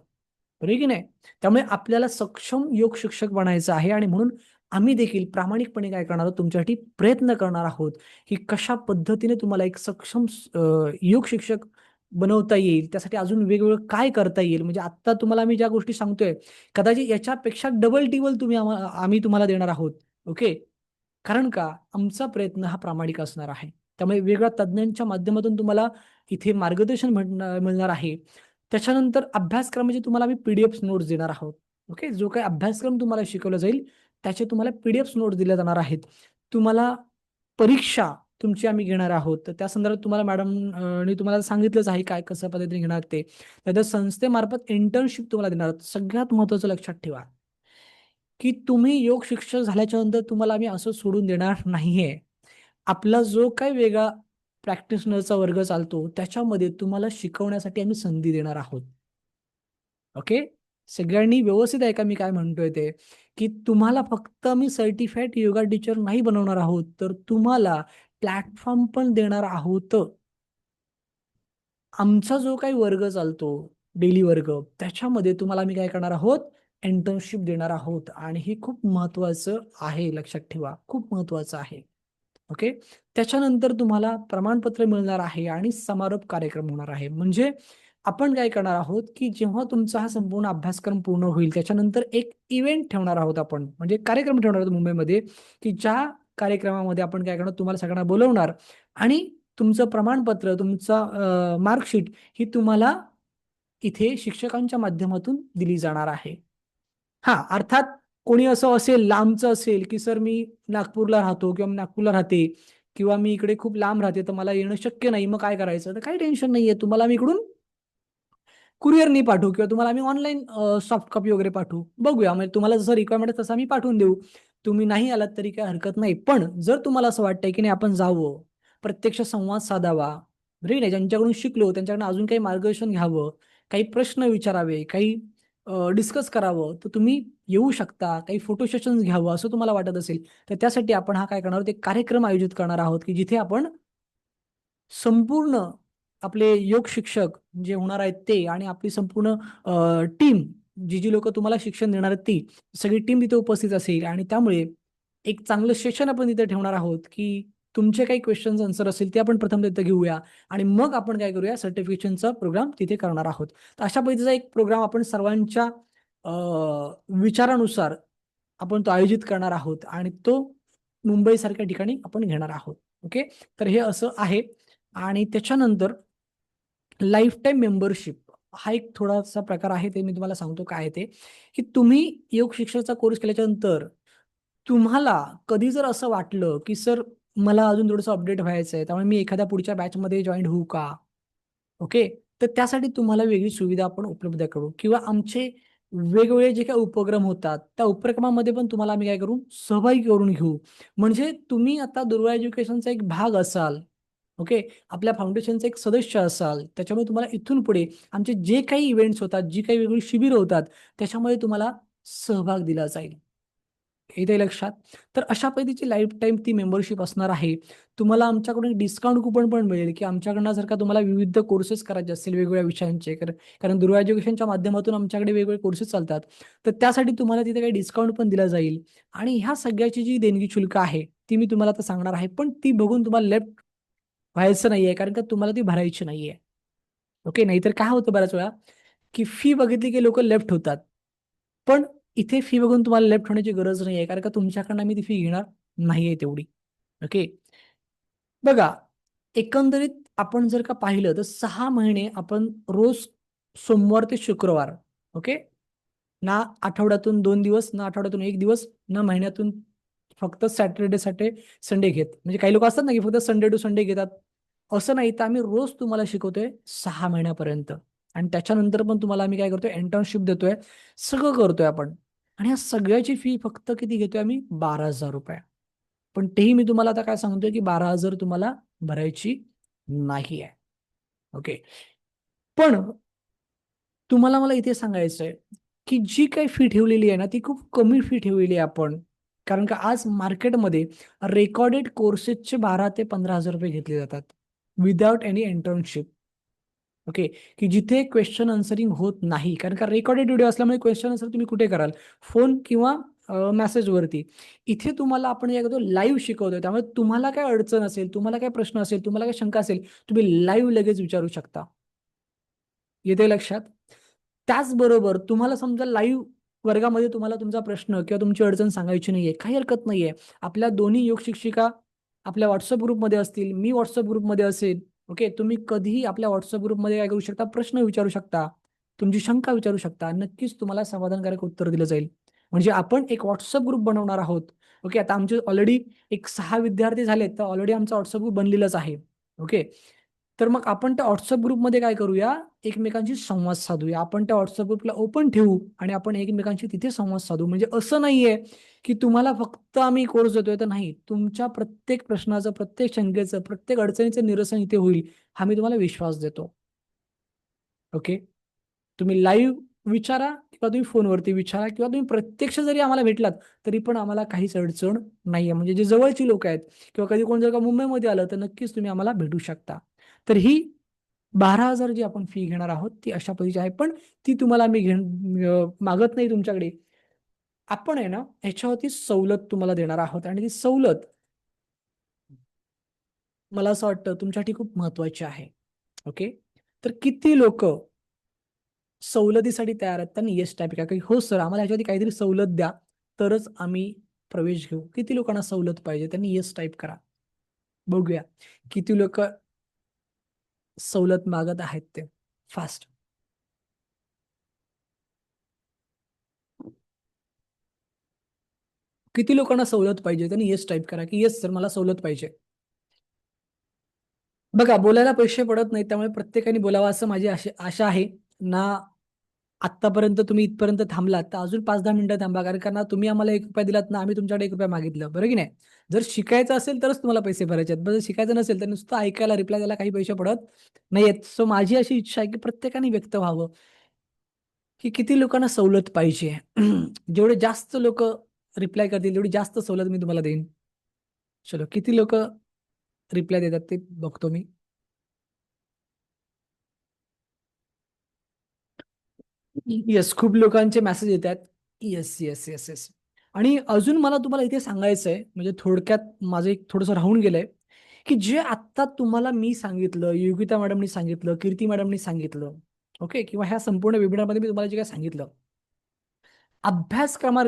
बरोबर की नाही? त्यामुळे आपल्याला सक्षम योग शिक्षक बनायचं आहे आणि म्हणून आम्ही देखील प्रामाणिकपणे काय करणार आहोत, तुमच्यासाठी प्रयत्न करणार आहोत, की कशा पद्धतीने तुम्हाला एक सक्षम योग शिक्षक बनवता येईल. त्यासाठी अजून वेगवेगळं काय करता येईल. म्हणजे आत्ता तुम्हाला मी ज्या गोष्टी सांगतोय, कदाचित याच्यापेक्षा डबल-टिबल आम्ही तुम्हाला देणार आहोत. ओके. कारण का, आमचा प्रयत्न हा प्रामाणिक असणार आहे. त्यामुळे वेगवेगळ्या तज्ञांच्या माध्यमातून तुम्हाला इथे मार्गदर्शन मिळणार आहे. त्याच्यानंतर अभ्यासक्रमाचे तुम्हाला आम्ही पी-डी-एफ नोट्स देणार आहोत. ओके. जो काही अभ्यासक्रम तुम्हाला शिकवला जाईल, त्याचे तुम्हाला पी-डी-एफ नोट्स दिल्या जाणार आहेत. तुम्हाला परीक्षा तुमची आम्ही घेणार आहोत. तर त्या संदर्भात तुम्हाला मॅडम नी तुम्हाला सांगितलंच आहे काय कसं पद्धतीने घेणार ते. त्यानंतर संस्थेमार्फत इंटर्नशिप तुम्हाला देणार आहोत. सगळ्यात महत्त्वाचं लक्षात ठेवा, की तुम्ही योग शिक्षक झाल्याच्या नंतर तुम्हाला आम्ही असं सोडून देणार नाहीये. आपला जो काही वेगळा प्रॅक्टिशनरचा वर्ग चालतो, त्याच्यामध्ये तुम्हाला शिकवण्यासाठी आम्ही संधी देणार आहोत. ओके. सगळ्यांनी व्यवस्थित ऐका मी काय म्हणतोय ते, की तुम्हाला फक्त आम्ही सर्टिफाईड योगा टीचर नाही बनवणार आहोत, तर तुम्हाला प्लॅटफॉर्म पण देणार आहोत. आमचा जो काही वर्ग चालतो, डेली वर्ग, त्याच्यामध्ये तुम्हाला आम्ही काय करणार आहोत, इंटर्नशिप देणार आहोत आणि हे खूप महत्त्वाचं आहे, लक्षात ठेवा. खूप महत्त्वाचं आहे. ओके. त्याच्यानंतर तुम्हाला प्रमाणपत्र मिळणार आहे आणि समारोप कार्यक्रम होणार आहे. म्हणजे आपण काय करणार आहोत, की जेव्हा तुमचा हा संपूर्ण अभ्यासक्रम पूर्ण होईल, त्याच्यानंतर एक इव्हेंट ठेवणार आहोत आपण. म्हणजे कार्यक्रम ठेवणार आहोत मुंबईमध्ये, की ज्या कार्यक्रमामध्ये आपण काय करणार, तुम्हाला सगळ्यांना बोलवणार आणि तुमचं प्रमाणपत्र, तुमचा मार्कशीट ही तुम्हाला इथे शिक्षकांच्या माध्यमातून दिली जाणार आहे. हां, अर्थात कोणी असं असेल, लांबचं असेल, की सर मी नागपूरला राहतो किंवा मी नागपूरला राहते किंवा मी इकडे खूप लांब राहते, तर मला येणं शक्य नाही. मग काय करायचं? तर काही टेन्शन नाहीये. तुम्हाला मी इकडून कुरिअरनी पाठवू किंवा तुम्हाला आम्ही ऑनलाईन सॉफ्ट कॉपी वगैरे पाठवू. बघूया, म्हणजे तुम्हाला जसं रिक्वायरमेंट आहे तसं आम्ही पाठवून देऊ. तुम्ही नाही आलात तरी काही हरकत नाही. पण जर तुम्हाला असं वाटतंय, की नाही आपण जावं, प्रत्यक्ष संवाद साधावा, बरोबर आहे, ज्यांच्याकडून शिकलो त्यांच्याकडून अजून काही मार्गदर्शन घ्यावं, काही प्रश्न विचारावे, काही डिस्कस करावं, तर तुम्ही येऊ शकता. काही फोटो सेशन्स घ्यावं असं तुम्हाला वाटत असेल, तर त्यासाठी आपण हा काय करणार आहोत, एक कार्यक्रम आयोजित करणार आहोत, की जिथे आपण संपूर्ण आपले योग शिक्षक जे होणार आहेत ते आणि आपली संपूर्ण टीम, जी लोकं तुम्हाला शिक्षण देणार आहेत ती, सगळी टीम तिथे उपस्थित असेल आणि त्यामुळे एक चांगलं सेशन आपण तिथे ठेवणार आहोत, की तुमचे काही क्वेश्चन्स आन्सर असतील ते आपण प्रथम तिथे घेऊया आणि मग आपण काय करूया, सर्टिफिकेशनचा प्रोग्राम तिथे करणार आहोत. तर अशा पद्धतीचा एक प्रोग्राम आपण सर्वांच्या विचारानुसार आपण तो आयोजित करणार आहोत आणि तो मुंबईसारख्या ठिकाणी आपण घेणार आहोत. ओके, तर हे असं आहे. आणि त्याच्यानंतर लाईफ टाईम मेंबरशिप हा एक थोडासा प्रकार आहे. ते मी तुम्हाला सांगतो काय आहे ते, की तुम्ही योग शिक्षणाचा कोर्स केल्याच्या नंतर तुम्हाला कधी जर असं वाटलं की सर मला अजून थोडंसं अपडेट व्हायचं आहे, त्यामुळे मी एखाद्या पुढच्या बॅचमध्ये जॉईन होऊ का? ओके, तर त्यासाठी तुम्हाला वेगळी सुविधा आपण उपलब्ध करू किंवा आमचे वेगवेगळे जे काही उपक्रम होतात त्या उपक्रमामध्ये पण तुम्हाला आम्ही काय करू, सहभागी करून घेऊ. म्हणजे तुम्ही आता दुर्वा एज्युकेशनचा एक भाग असाल. ओके, आपल्या फाउंडेशनचा एक सदस्य असाल, त्याच्यामुळे तुम्हाला इथून पुढे आमचे जे काही इव्हेंट्स होतात, जी काही वेगळी शिबिरं होतात, त्याच्यामध्ये तुम्हाला सहभाग दिला जाईल. येतंय लक्षात? तर अशा पद्धतीची लाईफ टाईम ती मेंबरशिप असणार आहे. तुम्हाला आमच्याकडून डिस्काउंट कुपन पण मिळेल, की आमच्याकडनं जर का तुम्हाला विविध कोर्सेस करायचे असतील वेगवेगळ्या विषयांचे, कारण दुर्वा एज्युकेशनच्या माध्यमातून आमच्याकडे वेगवेगळे कोर्सेस चालतात. तर त्यासाठी तुम्हाला तिथे काही डिस्काउंट पण दिला जाईल. आणि ह्या सगळ्याची जी देणगी शुल्क आहे, ती मी तुम्हाला आता सांगणार आहे. पण ती बघून तुम्हाला लेफ्ट व्हायचं नाहीये, कारण का तुम्हाला ती भरायची नाहीये. ओके, नाहीतर काय होतं बऱ्याच वेळा, की फी बघितली की लोकं लेफ्ट होतात. पण इथे फी बघून तुम्हाला लेफ्ट होण्याची गरज नाहीये, कारण का तुमच्याकडनं मी ती फी घेणार नाहीये तेवढी. ओके. बघा, एकंदरीत आपण जर का पाहिलं तर 6 महिने आपण रोज सोमवार ते शुक्रवार, ओके, ना आठवड्यातून 2 दिवस, ना आठवड्यातून 1 दिवस, ना महिन्यातून फक्त सॅटर्डे संडे घेत. म्हणजे काही लोक असतात ना, की फक्त संडे टू संडे घेतात. असं नाही, तर आम्ही रोज तुम्हाला शिकवतोय 6 महिन्यापर्यंत. आणि त्याच्यानंतर पण तुम्हाला आम्ही काय करतोय, इंटर्नशिप देतोय, सगळं करतोय आपण. आणि ह्या सगळ्याची फी फक्त किती घेतोय आम्ही, ₹12,000. पण तेही मी तुम्हाला आता काय सांगतोय, की 12,000 तुम्हाला भरायची नाही आहे. ओके. पण तुम्हाला मला इथे सांगायचंय, की जी काही फी ठेवलेली आहे ना, ती खूप कमी फी ठेवलेली आहे आपण. कारण का आज मार्केटमध्ये रेकॉर्डेड कोर्सेसचे 12,000 ते ₹15,000 घेतले जातात. Without any internship. ओके. की जिथे क्वेश्चन आन्सरिंग होत नाही. कारण का रेकॉर्डेड व्हिडिओ असल्यामुळे क्वेश्चन आन्सर तुम्ही कुठे कराल? फोन किंवा मेसेजवरती. इथे तुम्हाला आपण काय करतो, लाईव्ह शिकवतोय. त्यामुळे तुम्हाला काय अडचण असेल, तुम्हाला काय प्रश्न असेल, तुम्हाला काय शंका असेल, तुम्ही लाईव्ह लगेच विचारू शकता. येतंय लक्षात? त्याचबरोबर तुम्हाला समजा लाईव्ह वर्गामध्ये तुम्हाला तुमचा प्रश्न किंवा तुमची अडचण सांगायची नाहीये, काही हरकत नाहीये. आपल्या दोन्ही योग शिक्षिका आपल्या WhatsApp ग्रुपमध्ये असतील, मी WhatsApp ग्रुपमध्ये असेल. ओके, तुम्ही कधीही आपल्या WhatsApp ग्रुपमध्ये काय करू शकता, प्रश्न विचारू शकता, तुमची शंका विचारू शकता. नक्कीच तुम्हाला समाधानकारक उत्तर दिलं जाईल. म्हणजे आपण एक WhatsApp ग्रुप बनवणार आहोत. ओके, आता आमचे ऑलरेडी एक 6 विद्यार्थी झालेत, तर ऑलरेडी आमचा WhatsApp ग्रुप बनलेलाच आहे. ओके. तर मग आपण त्या WhatsApp ग्रुपमध्ये काय करूया, एकमेकांशी संवाद साधूया. आपण त्या WhatsApp ग्रुपला ओपन ठेवू आणि आपण एकमेकांशी तिथे संवाद साधू. म्हणजे असं नाहीये, की तुम्हाला फक्त आम्ही कोर्स देतोय, तर नाही. तुमच्या प्रत्येक प्रश्नाचं, प्रत्येक शंकेचं, प्रत्येक अडचणीचं निरसन इथे होईल, हा मी तुम्हाला विश्वास देतो. ओके. तुम्ही लाईव्ह विचारा किंवा तुम्ही फोनवरती विचारा किंवा तुम्ही प्रत्यक्ष जरी आम्हाला भेटलात, तरी पण आम्हाला काहीच अडचण नाहीये. म्हणजे जे जवळची लोकं आहेत किंवा कधी कोण जर का मुंबईमध्ये आलं, तर नक्कीच तुम्ही आम्हाला भेटू शकता. तर ही 12,000 जी आपण फी घेणार आहोत, ती अशा पद्धतीची आहे. पण ती तुम्हाला आम्ही मागत नाही तुमच्याकडे. आपण आहे ना, ह्याच्यावरती सवलत तुम्हाला देणार आहोत आणि ती सवलत मला असं वाटतं तुमच्यासाठी खूप महत्त्वाची आहे. ओके. तर किती लोकं सवलतीसाठी तयार आहेत? त्यांनी येस टाइप करा, की "हो सर, आम्हाला ह्याच्यावरती काहीतरी सवलत द्या, तरच आम्ही प्रवेश घेऊ." किती लोकांना सवलत पाहिजे? त्यांनी येस टाइप करा. बघूया किती लोकं सवलत मागत आहेत ते. फास्ट. किती लोकांना सवलत पाहिजे? त्यांनी येस टाइप करा, की "येस सर, मला सवलत पाहिजे." बघा, बोलायला पैसे पडत नाहीत, त्यामुळे प्रत्येकाने बोलावं असं माझी आशा आहे. ना आत्तापर्यंत तुम्ही इथपर्यंत थांबलात, तर अजून 5-10 मिनिटं थांबा. कारण का ना तुम्ही आम्हाला ₹1 दिलात ना, आम्ही तुमच्याकडे ₹1 मागितलं. बरं की नाही? जर शिकायचं असेल तरच तुम्हाला पैसे भरायचे आहेत. पण जर शिकायचं नसेल, तर नुसतं ऐकायला, रिप्लाय द्यायला काही पैसे पडत नाहीयेत. सो माझी अशी इच्छा आहे, की प्रत्येकाने व्यक्त व्हावं, की किती लोकांना सवलत पाहिजे. जेवढे जास्त लोकं रिप्लाय करतील, तेवढी जास्त सवलत मी तुम्हाला देईन. चलो, किती लोकं रिप्लाय देतात ते बघतो मी. येस, खूप लोकांचे मेसेज येतात. Yes, yes, yes, yes. आणि अजून मला तुम्हाला इथे सांगायचंय, म्हणजे थोडक्यात माझं एक थोडंसं राहून गेलंय, की जे आत्ता तुम्हाला मी सांगितलं, योगिता मॅडमनी सांगितलं, कीर्ती मॅडमनी सांगितलं, ओके, किंवा ह्या संपूर्ण वेबिनारमध्ये मी तुम्हाला जे काही सांगितलं, अभ्यासक्रमा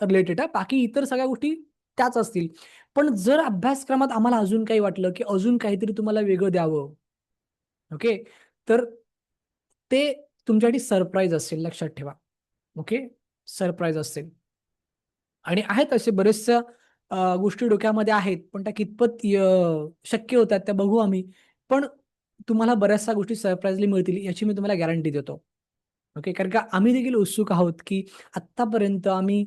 रिलेटेड आहे, बाकी इतर सगळ्या गोष्टी त्याच असतील. पण जर अभ्यासक्रमात आम्हाला अजून काही वाटलं की अजून काहीतरी तुम्हाला वेगळं द्यावं, ओके, तर ते तुमच्यासाठी सरप्राईज असेल, लक्षात ठेवा. ओके, सरप्राईज असेल. आणि आहेत असे बरेचशा गोष्टी डोक्यामध्ये आहेत, पण त्या कितपत शक्य होतात त्या बघू आम्ही. पण तुम्हाला बऱ्याचशा गोष्टी सरप्राईजली मिळतील याची मी तुम्हाला गॅरंटी देतो. ओके, कारण का आम्ही देखील उत्सुक आहोत की आत्तापर्यंत आम्ही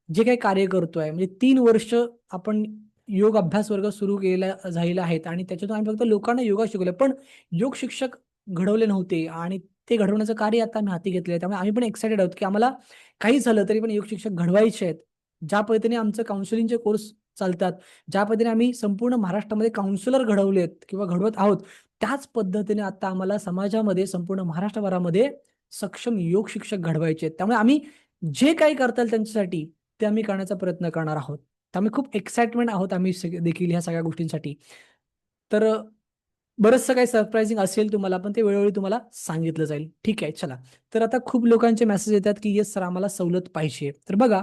जे काही कार्य करतोय, म्हणजे 3 वर्ष आपण योग अभ्यास वर्ग सुरू केलेला झालेला आहेत आणि त्याच्यातून आम्ही फक्त लोकांना योगा शिकवले, पण योग शिक्षक घडवले नव्हते आणि ते घडवण्याचं कार्य आता आम्ही हाती घेतलंय. त्यामुळे आम्ही पण एक्साइटेड आहोत की आम्हाला काही झालं तरी पण योग शिक्षक घडवायचे आहेत. ज्या पद्धतीने आमचं काउन्सिलिंगचे कोर्स चालतात, ज्या पद्धतीने आम्ही संपूर्ण महाराष्ट्रामध्ये काउन्सिलर घडवलेत किंवा घडवत आहोत, त्याच पद्धतीने आता आम्हाला समाजामध्ये संपूर्ण महाराष्ट्रभरामध्ये सक्षम योग शिक्षक घडवायचे आहेत. त्यामुळे आम्ही जे काही करता येईल त्यांच्यासाठी ते आम्ही करण्याचा प्रयत्न करणार आहोत. त्यामुळे खूप एक्साइटमेंट आहोत आम्ही देखील ह्या सगळ्या गोष्टींसाठी. तर बरंचसं काही सरप्रायझिंग असेल तुम्हाला, पण ते वेळोवेळी तुम्हाला सांगितलं जाईल. ठीक आहे, चला. तर आता खूप लोकांचे मेसेज येतात की येस सर, आम्हाला सवलत पाहिजे. तर बघा,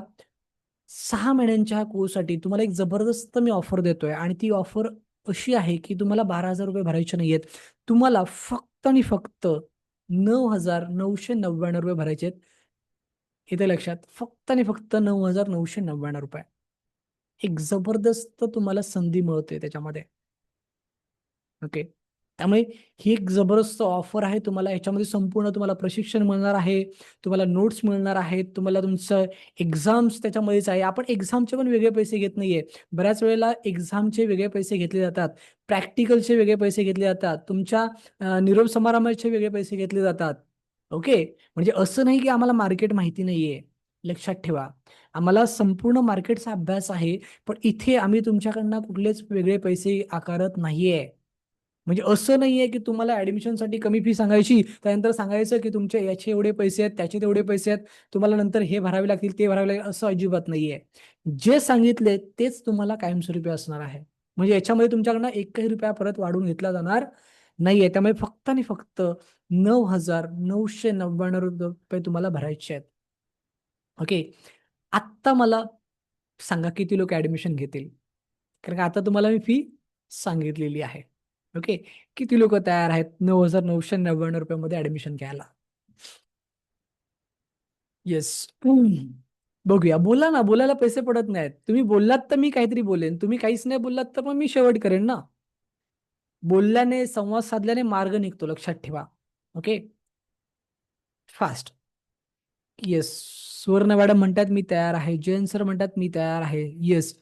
6 महिन्यांच्या ह्या कोर्ससाठी तुम्हाला एक जबरदस्त मी ऑफर देतोय आणि ती ऑफर अशी आहे की तुम्हाला 12,000 रुपये भरायचे नाहीयेत. तुम्हाला फक्त आणि फक्त 9,999 रुपये भरायचे आहेत. इथे लक्षात, फक्त आणि फक्त 9,999 रुपये. एक जबरदस्त तुम्हाला संधी मिळते त्याच्यामध्ये. ओके, त्यामुळे ही एक जबरदस्त ऑफर आहे. तुम्हाला याच्यामध्ये संपूर्ण तुम्हाला प्रशिक्षण मिळणार आहे, तुम्हाला नोट्स मिळणार आहेत, तुम्हाला तुमचं एक्झाम्स त्याच्यामध्येच आहे. आपण एक्झामचे पण वेगळे पैसे घेत नाहीये. बऱ्याच वेळेला एक्झामचे वेगळे पैसे घेतले जातात, प्रॅक्टिकलचे वेगळे पैसे घेतले जातात, तुमच्या निरोप समारंभाचे वेगळे पैसे घेतले जातात. ओके, म्हणजे असं नाही की आम्हाला मार्केट माहिती नाहीये. लक्षात ठेवा, आम्हाला संपूर्ण मार्केटचा अभ्यास आहे, पण इथे आम्ही तुमच्याकडनं कुठलेच वेगळे पैसे आकारत नाहीये. म्हणजे असं नाहीये की तुम्हाला ऍडमिशनसाठी कमी फी सांगायची, त्यानंतर सांगायचं की तुमचे याचे एवढे पैसे आहेत, त्याचे तेवढे पैसे आहेत, तुम्हाला नंतर हे भरावे लागतील, ते भरावे लागेल, असं अजिबात नाहीये. जे सांगितले तेच तुम्हाला कायमस्वरूपी असणार आहे. म्हणजे याच्यामध्ये तुमच्याकडनं एकही रुपया परत वाढवून घेतला जाणार नाहीये. त्यामुळे फक्त आणि फक्त 9,999 रुपये तुम्हाला भरायचे आहेत. ओके, आत्ता मला सांगा किती लोक ऍडमिशन घेतील, कारण का आता तुम्हाला मी फी सांगितलेली आहे. ओके, किती लोक तयार आहेत 9,999 रुपयामध्ये ऍडमिशन घ्यायला? येस, बघूया. बोला ना, बोलायला पैसे पडत नाहीत. तुम्ही बोललात तर मी काहीतरी बोलेन, तुम्ही काहीच नाही बोललात तर मग मी शेवट करेन ना. बोलल्याने, संवाद साधल्याने मार्ग निघतो, लक्षात ठेवा. Okay, fast. येस, सुवर्ण मॅडम म्हणतात मी तयार आहे, जयंत सर म्हणतात मी तयार आहे. Yes,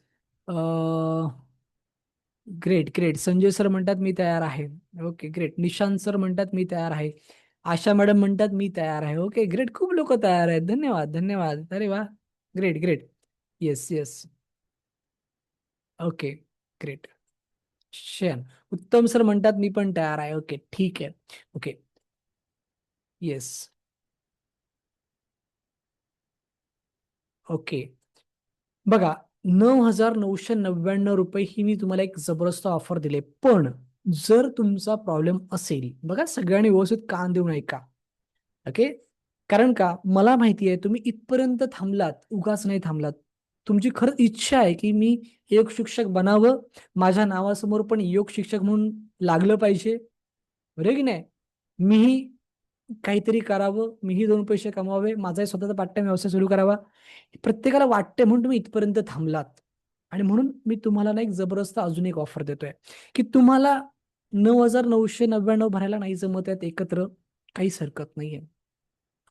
great great. Sanjay sir म्हणतात मी तयार आहे. Okay, great. निशांत सर म्हणतात मी तयार आहे. आशा मॅडम म्हणतात मी तयार आहे. Okay, great. खूप लोक तयार आहेत. धन्यवाद धन्यवाद. अरे वा, great great. Yes yes. Okay, great. शेन. उत्तम सर म्हणतात मी पण तयार आहे. ओके, ठीक आहे. Okay, yes. ओके, बघा, 9,999 ही मी तुम्हाला एक जबरदस्त ऑफर दिले. पण जर तुमचा प्रॉब्लेम असेल, बघा, सगळ्यांनी व्यवस्थित कान देऊन ऐका. ओके, कारण का मला माहिती आहे तुम्ही इथपर्यंत थांबलात, उगाच नाही थांबलात. तुमची खरंच इच्छा आहे की मी योग शिक्षक बनावं, माझ्या नावासमोर पण योग शिक्षक म्हणून लागलं पाहिजे, बरोबर की नाही? मीही काहीतरी करावं, मीही 2 पैसे कमावे, माझाही स्वतःचा पार्ट टाइम व्यवसाय सुरू करावा, प्रत्येकाला वाटते, म्हणून तुम्ही इथपर्यंत थांबलात. आणि म्हणून मी तुम्हाला ना एक जबरदस्त अजून एक ऑफर देतोय की तुम्हाला 9,999 भरायला नाही जमत आहेत एकत्र, काहीच हरकत नाहीये.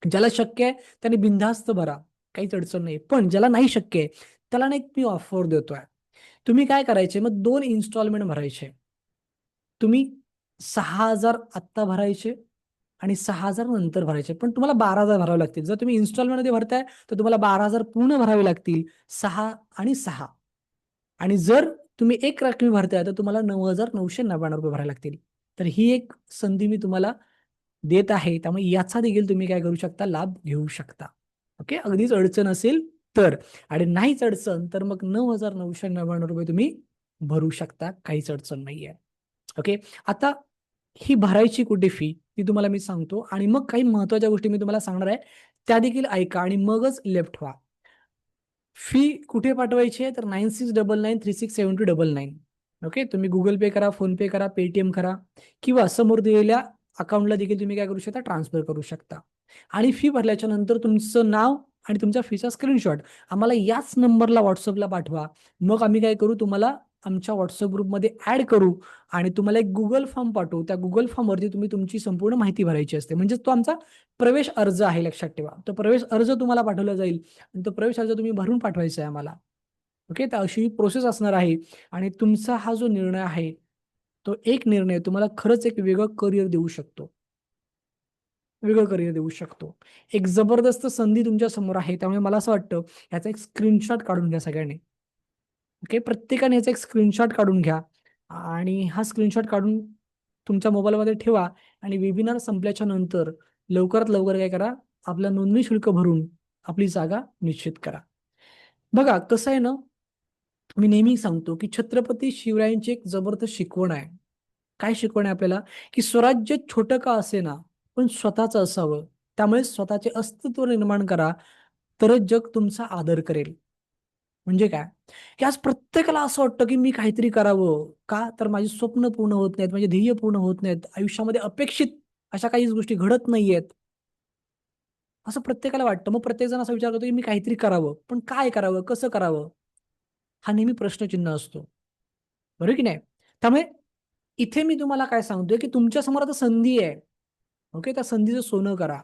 ज्याला शक्य आहे त्याने बिनधास्त भरा, काहीच अडचण नाही. पण ज्याला नाही शक्य आहे त्याला ना एक मी ऑफर देतोय. तुम्ही काय करायचे, मग 2 इन्स्टॉलमेंट भरायचे. तुम्ही 6,000 आत्ता भरायचे आणि 6,000 नंतर भरायचे, पण तुम्हाला 12,000 भरावे लागतील. जर तुम्ही इन्स्टॉलमेंट मध्ये भरताय तर तुम्हाला 12,000 पूर्ण भरावे लागतील, 6 आणि 6. आणि जर तुम्ही एक रकमी भरताय तर तुम्हाला 9,999 रुपये भरायला लागतील. तर ही एक संधी मी तुम्हाला देत आहे, त्यामुळे याचा देखील तुम्ही काय करू शकता, लाभ घेऊ शकता. ओके, अगदीच अडचण असेल तर. आणि नाहीच अडचण तर मग 9,999 रुपये तुम्ही भरू शकता, काहीच अडचण नाहीये. ओके, आता ही भरायची कुठे फी ती तुम्हाला मी सांगतो आणि मग काही महत्वाच्या गोष्टी मी तुम्हाला सांगणार आहे, त्या देखील ऐका आणि मगच लेफ्ट व्हा. फी कुठे पाठवायची आहे तर 9699367299. ओके, तुम्ही गुगल पे करा, फोन पे करा, पेटीएम करा किंवा समोर दिलेल्या अकाउंटला देखील तुम्ही काय करू शकता, ट्रान्सफर करू शकता. आणि फी भरल्याच्या नंतर तुमचं नाव आणि तुमच्या फीचा स्क्रीनशॉट आम्हाला याच नंबरला व्हॉट्सअपला पाठवा. मग आम्ही काय करू, तुम्हाला आमच्या व्हॉट्सअप ग्रुपमध्ये ऍड करू आणि तुम्हाला एक गुगल फॉर्म पाठवू. त्या गुगल फॉर्मवरती तुम्ही तुमची संपूर्ण माहिती भरायची असते. म्हणजे तो आमचा प्रवेश अर्ज आहे, लक्षात ठेवा. तो प्रवेश अर्ज तुम्हाला पाठवला जाईल आणि तो प्रवेश अर्ज तुम्ही भरून पाठवायचा आहे आम्हाला. ओके, तर अशी प्रोसेस असणार आहे. आणि तुमचा हा जो निर्णय आहे तो एक निर्णय तुम्हाला खरंच एक वेगळं करिअर देऊ शकतो. वेगळं करिअर देऊ शकतो. एक जबरदस्त संधी तुमच्या समोर आहे. त्यामुळे मला असं वाटतं याचा एक स्क्रीनशॉट काढून घ्या सगळ्यांनी. ओके, प्रत्येकाने याचा एक स्क्रीनशॉट काढून घ्या आणि हा स्क्रीनशॉट काढून तुमच्या मोबाईलमध्ये ठेवा आणि वेबिनार संपल्याच्या नंतर लवकरात लवकर काय करा, आपलं नोंदणी शुल्क भरून आपली जागा निश्चित करा. बघा कसं आहे ना, मी नेहमी सांगतो की छत्रपती शिवरायांची एक जबरदस्त शिकवण आहे. काय शिकवण आहे आपल्याला, की स्वराज्य छोटं का असेना पण स्वतःचं असावं. त्यामुळे स्वतःचे अस्तित्व निर्माण करा, तरच जग तुमचा आदर करेल. म्हणजे काय, की आज प्रत्येकाला असं वाटतं की मी काहीतरी करावं. का तर माझी स्वप्न पूर्ण होत नाहीत, माझे ध्येय पूर्ण होत नाहीत, आयुष्यामध्ये अपेक्षित अशा काही गोष्टी घडत नाहीयेत, असं प्रत्येकाला वाटतं. मग प्रत्येक जण असा विचार करतो की मी काहीतरी करावं, पण काय करावं, कसं करावं, हा नेहमी प्रश्नचिन्ह असतो. बरोबर की नाही. त्यामुळे इथे मी तुम्हाला काय सांगतोय, की तुमच्या समोर आता संधी आहे. ओके, त्या संधीचं सोनं करा.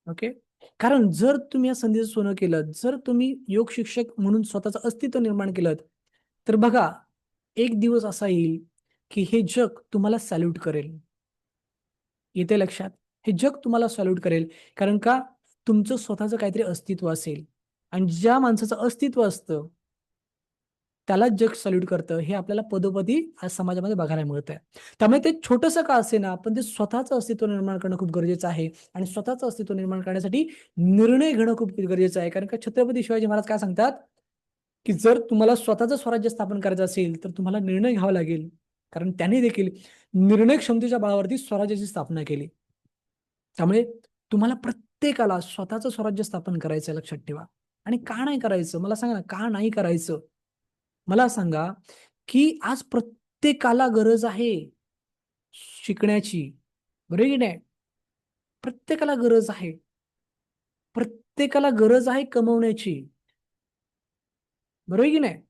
ओके, कारण जर तुम्ही या संधीचं सोनं केलं, जर तुम्ही योग शिक्षक म्हणून स्वतःचं अस्तित्व निर्माण केलं, तर बघा एक दिवस असा येईल की हे जग तुम्हाला सॅल्यूट करेल. येते लक्षात, हे जग तुम्हाला सॅल्यूट करेल. कारण का, तुमचं स्वतःचं काहीतरी अस्तित्व असेल आणि ज्या माणसाचं अस्तित्व असतं त्यालाच जग सॅल्यूट करतं. हे आपल्याला पदोपदी आज समाजामध्ये बघायला मिळतंय. त्यामुळे ते छोटंसं का असेना, पण ते स्वतःचं अस्तित्व निर्माण करणं खूप गरजेचं आहे. आणि स्वतःचं अस्तित्व निर्माण करण्यासाठी निर्णय घेणं खूप गरजेचं आहे. कारण का छत्रपती शिवाजी महाराज काय सांगतात, की जर तुम्हाला स्वतःचं स्वराज्य स्थापन करायचं असेल तर तुम्हाला निर्णय घ्यावा लागेल. कारण त्यांनी देखील निर्णय क्षमतेच्या बळावरती स्वराज्याची स्थापना केली. त्यामुळे तुम्हाला प्रत्येकाला स्वतःचं स्वराज्य स्थापन करायचं, लक्षात ठेवा. आणि का नाही करायचं मला सांगा ना, का नाही करायचं? मला सांगा, की आज प्रत्येकाला गरज आहे शिकण्याची. बरोबर की नाही? प्रत्येकाला गरज आहे. प्रत्येकाला गरज आहे कमवण्याची. बरोबर की नाही?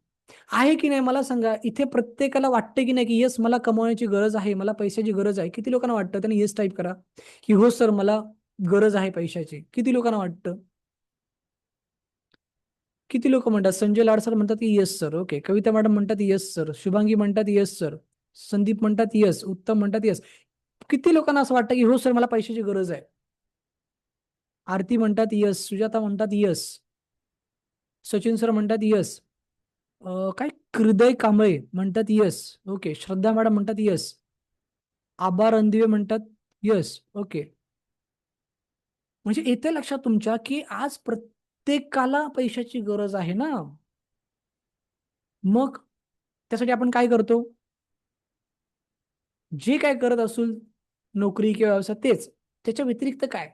आहे की नाही मला सांगा, इथे प्रत्येकाला वाटतं की नाही, की येस मला कमवण्याची गरज आहे, मला पैशाची गरज आहे. किती लोकांना वाटतं? त्यांनी येस टाइप करा, की हो सर मला गरज आहे पैशाची. किती लोकांना वाटतं? किती लोक म्हणतात? संजय लाड सर म्हणतात की येस सर. ओके, कविता मॅडम म्हणतात येस सर, शुभांगी म्हणतात येस सर, संदीप म्हणतात येस, उत्तम म्हणतात येस. किती लोकांना असं वाटतं की हो सर मला पैशाची गरज आहे? आरती म्हणतात येस, सुजाता म्हणतात येस, सचिन सर म्हणतात येस, काय हृदय कांबळे म्हणतात येस. ओके, श्रद्धा मॅडम म्हणतात येस, आबा रणदिवे म्हणतात येस. ओके, म्हणजे येते लक्षात तुमच्या की आज प्रत्येकाला पैशाची गरज आहे ना. मग त्यासाठी आपण काय करतो? जे काय करत असू, नोकरी किंवा व्यवसाय तेच. त्याच्या व्यतिरिक्त काय?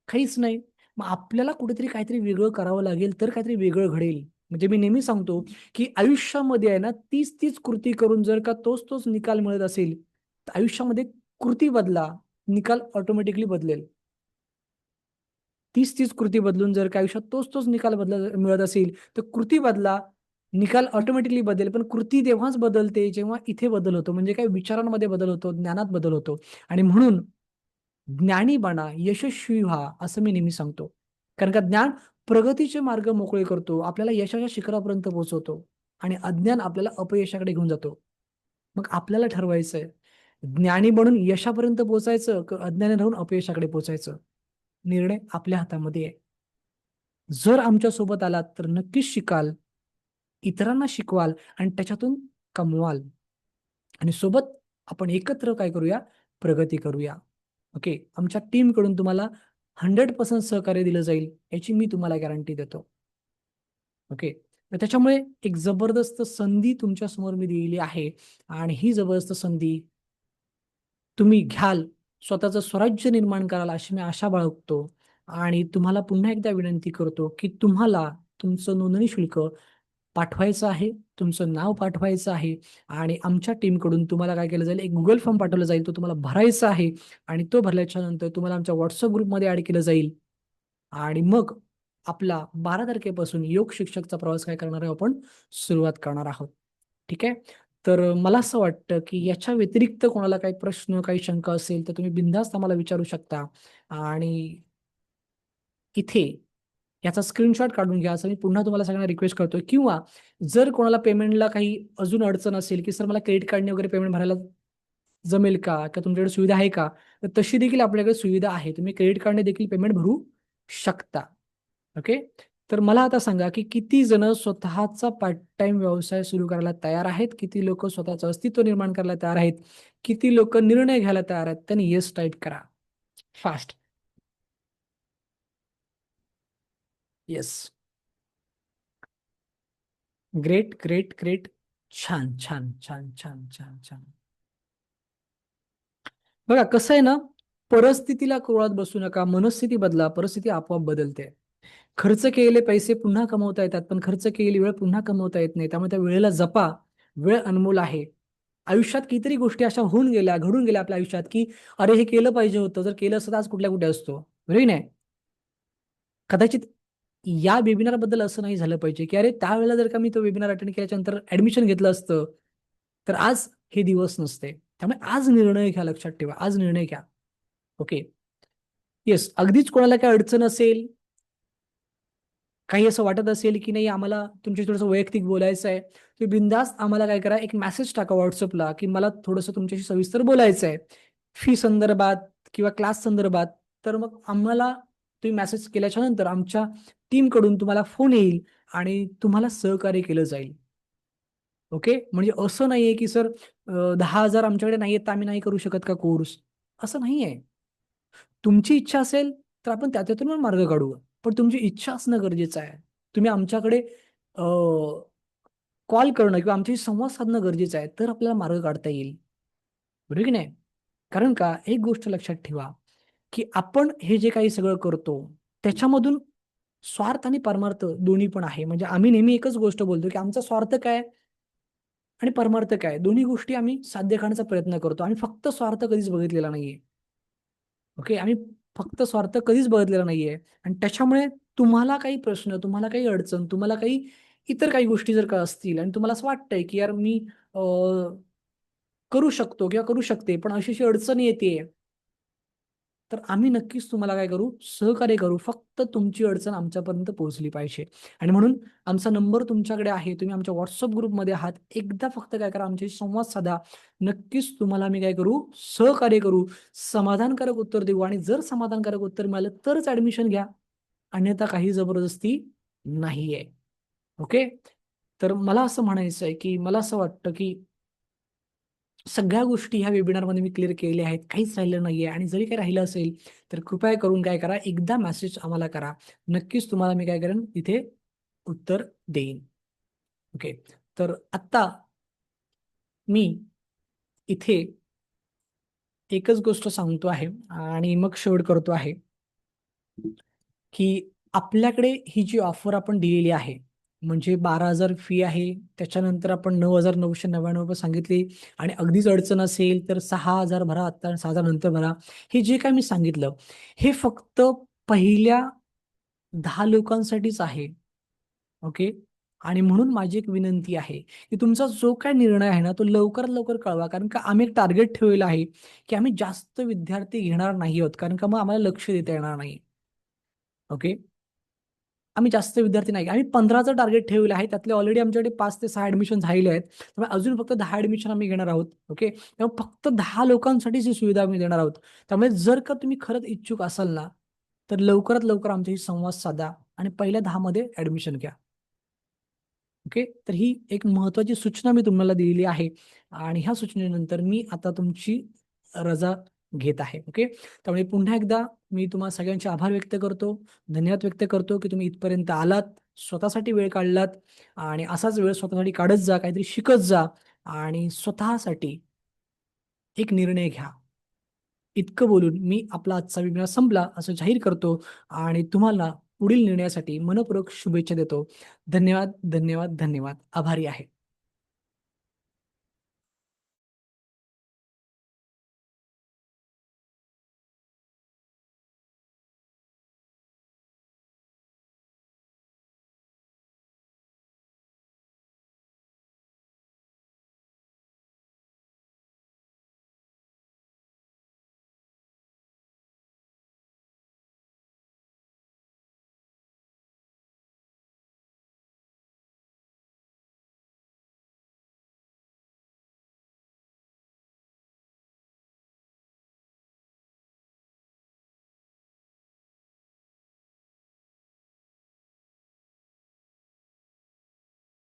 काहीच नाही. मग आपल्याला कुठेतरी काहीतरी वेगळं करावं लागेल, तर काहीतरी वेगळं घडेल. म्हणजे मी नेहमी सांगतो, की आयुष्यामध्ये आहे ना, तीच-तीच कृती करून जर का तोच-तोच निकाल मिळत असेल, तर आयुष्यामध्ये कृती बदला, निकाल ऑटोमॅटिकली बदलेल. तीच-तीच कृती बदलून जर का आयुष्यात तोच-तोच निकाल मिळत असेल, तर कृती बदला, निकाल ऑटोमॅटिकली बदलेल. पण कृती तेव्हाच बदलते, जेव्हा इथे बदल होतो. म्हणजे काय विचारांमध्ये बदल होतो, ज्ञानात बदल होतो. आणि म्हणून ज्ञानी बना, यशस्वी व्हा, असं मी नेहमी सांगतो. कारण का ज्ञान प्रगतीचे मार्ग मोकळे करतो, आपल्याला यशाच्या शिखरापर्यंत पोहोचवतो आणि अज्ञान आपल्याला अपयशाकडे घेऊन जातो. मग आपल्याला ठरवायचंय, ज्ञानी बनून यशापर्यंत पोहोचायचं का अज्ञानी राहून अपयशाकडे पोहोचायचं? निर्णय आपल्या हातामध्ये आहे. जर आमच्या सोबत आलात तर नक्कीच शिकाल, इतरांना शिकवाल आणि त्याच्यातून कमवाल. आणि सोबत आपण एकत्र काय करूया? प्रगती करूया. ओके. आमच्या टीमकडून तुम्हाला 100% सहकार्य दिलं जाईल, याची मी तुम्हाला गॅरंटी देतो. ओके. तर त्याच्यामुळे एक जबरदस्त संधी तुमच्या समोर मी दिलेली आहे आणि ही जबरदस्त संधी तुम्ही घ्याल, स्वतःचं स्वराज्य निर्माण कराल अशी मी आशा बाळगतो आणि तुम्हाला पुन्हा एकदा विनंती करतो, की तुम्हाला तुमचं नोंदणी शुल्क पाठवायचं आहे, तुमचं नाव पाठवायचं आहे आणि आमच्या टीमकडून तुम्हाला काय केलं जाईल, एक Google फॉर्म पाठवला जाईल, तो तुम्हाला भरायचा आहे आणि तो भरल्याच्या नंतर तुम्हाला आमच्या WhatsApp ग्रुपमध्ये ॲड केलं जाईल आणि मग आपला 12 तारखेपासून योग शिक्षकचा प्रवास काय करणार आहे आपण सुरुवात करणार आहोत. ठीक आहे. तर मला असं वाटतं की याच्या व्यतिरिक्त कोणाला काही प्रश्न, काही शंका असेल तर तुम्ही बिनधास्त आम्हाला विचारू शकता आणि इथे याचा स्क्रीनशॉट काढून घ्या असं मी पुन्हा तुम्हाला सगळ्यांना रिक्वेस्ट करतोय. किंवा जर कोणाला पेमेंटला काही अजून अडचण असेल की सर मला क्रेडिट कार्डने वगैरे पेमेंट भरायला जमेल का? किंवा तुमच्याकडे सुविधा आहे का? तर तशी देखील आपल्याकडे सुविधा आहे. तुम्ही क्रेडिट कार्डने देखील पेमेंट भरू शकता. ओके. तर मला आता सांगा की किती जण स्वतःचा पार्ट टाइम व्यवसाय सुरू करायला तयार आहेत? किती लोक स्वतःचं अस्तित्व निर्माण करायला तयार आहेत? किती लोक निर्णय घ्यायला तयार आहेत? त्यांनी येस टाईप करा fast. Yes. Great, great, great. छान, छान, छान, छान, छान, छान. बघा कसं आहे ना, परिस्थितीला कुवळत बसू नका, मनस्थिती बदला, परिस्थिती आपोआप बदलते. खर्च केलेले पैसे पुन्हा कमवता येतात, पण खर्च केलेली वेळ पुन्हा कमवता येत नाही. त्यामुळे त्या वेळेला जपा. वेळ अनमोल आहे. आयुष्यात कितीतरी गोष्टी अशा होऊन गेल्या, घडून गेल्या आपल्या आयुष्यात, की अरे हे केलं पाहिजे होतं, जर केलं असतं तर आज कुठल्या कुठे असतो. बरोबर की नाही? कदाचित या वेबिनारबद्दल असं नाही झालं पाहिजे, की अरे त्यावेळेला जर का मी तो वेबिनार अटेंड केल्याच्या नंतर ऍडमिशन घेतलं असतं, तर आज हे दिवस नसते. त्यामुळे आज निर्णय घ्या, लक्षात ठेवा. आज निर्णय घ्या. ओके. येस, अगदीच कोणाला काही अडचण असेल, काही असं वाटत असेल की नाही आम्हाला तुमच्याशी थोडंसं वैयक्तिक बोलायचं आहे, तुम्ही बिनधास्त आम्हाला काय करा, एक मेसेज टाका व्हॉट्सअपला की मला थोडंसं तुमच्याशी सविस्तर बोलायचं आहे, फी संदर्भात किंवा क्लास संदर्भात. तर मग आम्हाला तुम्ही मेसेज केल्याच्या नंतर आमच्या टीमकडून तुम्हाला फोन येईल आणि तुम्हाला सहकार्य केलं जाईल. ओके. म्हणजे असं नाहीये की सर 10,000 आमच्याकडे नाहीयेत तर आम्ही नाही करू शकत का कोर्स? असं नाहीये. तुमची इच्छा असेल तर आपण त्याच्यातून पण मार्ग काढू. पण तुमची इच्छा असणं गरजेचं आहे. तुम्ही आमच्याकडे कॉल करणं किंवा आमच्याशी संवाद साधणं गरजेचं आहे. तर आपल्याला मार्ग काढता येईल. बरोबर की नाही? कारण का एक गोष्ट लक्षात ठेवा, की आपण हे जे काही सगळं करतो, त्याच्यामधून स्वार्थ आणि परमार्थ दोन्ही पण आहे. म्हणजे आम्ही नेहमी एकच गोष्ट बोलतो, की आमचा स्वार्थ काय आणि परमार्थ काय? दोन्ही गोष्टी आम्ही साध्य करण्याचा प्रयत्न करतो. आम्ही फक्त स्वार्थ कधीच बघितलेला नाहीये. ओके. आम्ही फक्त स्वार्थ कधीच बघितलेला नाहीये आणि त्याच्यामुळे तुम्हाला काही प्रश्न, तुम्हाला काही अडचण, तुम्हाला काही इतर काही गोष्टी जर का असतील आणि तुम्हाला असं वाटतंय, की यार मी अ, करू शकतो किंवा करू शकते, पण अशी-अशी अडचण येतेय. तर आम्ही नक्कीच तुम्हाला काय करू, सहकार्य करू. फक्त तुमची अडचण आमच्यापर्यंत पोहोचली पाहिजे आणि म्हणून आमचा नंबर तुमच्याकडे आहे. तुम्ही आमच्या WhatsApp ग्रुपमध्ये आहात. एकदा फक्त काय करा, आमच्याशी संवाद साधा. नक्कीच तुम्हाला आम्ही काय करू, सहकार्य करू, समाधानकारक उत्तर देऊ आणि जर समाधानकारक उत्तर मिळालं तरच ॲडमिशन घ्या. अन्यथा काही जबरदस्ती नाहीये. ओके. तर मला असं म्हणायचं आहे, की मला असं वाटतं, की सगळ्या गोष्टी ह्या वेबिनारमध्ये मी क्लिअर केलेल्या आहेत. काहीच राहिलं नाहीये आणि जरी काही राहिलं असेल, तर कृपया करून काय करा, एकदा मेसेज आम्हाला करा. नक्कीच तुम्हाला मी काय करेन, इथे उत्तर देईन. ओके. तर आत्ता मी इथे एकच गोष्ट सांगतो आहे आणि मग शेवट करतो आहे, की आपल्याकडे ही जी ऑफर आपण दिलेली आहे, म्हणजे 12,000 फी आहे. त्याच्यानंतर आपण 9,999 सांगितले आणि अगदीच अडचण असेल तर 6,000 भरा आत्ता आणि 6,000 नंतर भरा. हे जे काही मी सांगितलं, हे फक्त पहिल्या 10 लोकांसाठीच आहे. ओके. आणि म्हणून माझी एक विनंती आहे, की तुमचा जो काही निर्णय आहे ना, तो लवकरात लवकर कळवा. कारण का आम्ही एक टार्गेट ठेवलेलं आहे, की आम्ही जास्त विद्यार्थी घेणार नाही आहोत. कारण का मग आम्हाला लक्ष देता येणार नाही. ओके. आम्ही जास्त विद्यार्थी नाही. आम्ही 15चं टार्गेट ठेवलं आहे. त्यातले ऑलरेडी आमच्याकडे 5 ते 6 ॲडमिशन झालेले आहेत. त्यामुळे अजून फक्त 10 ॲडमिशन आम्ही घेणार आहोत. ओके. त्यामुळे फक्त 10 लोकांसाठीच ही सुविधा आम्ही देणार आहोत. त्यामुळे जर का तुम्ही खरंच इच्छुक असाल ना, तर लवकरात लवकर आमच्याशी संवाद साधा आणि पहिल्या 10 मध्ये ॲडमिशन घ्या. ओके. तर ही एक महत्त्वाची सूचना मी तुम्हाला दिलेली आहे आणि ह्या सूचनेनंतर मी आता तुमची रजा घेत आहे. ओके. त्यामुळे पुन्हा एकदा मी तुम्हा सगळ्यांचे आभार व्यक्त करतो. धन्यवाद व्यक्त करतो, की तुम्ही इथपर्यंत आलात, स्वतःसाठी वेळ काढलात आणि असाच वेळ स्वतःसाठी काढत जा, काहीतरी शिकत जा आणि स्वतःसाठी एक निर्णय घ्या. इतकं बोलून मी आपला आजचा वेबिनार संपला असं जाहीर करतो आणि तुम्हाला पुढील निर्णयासाठी मनपूर्वक शुभेच्छा देतो. धन्यवाद, धन्यवाद, धन्यवाद. आभारी आहे.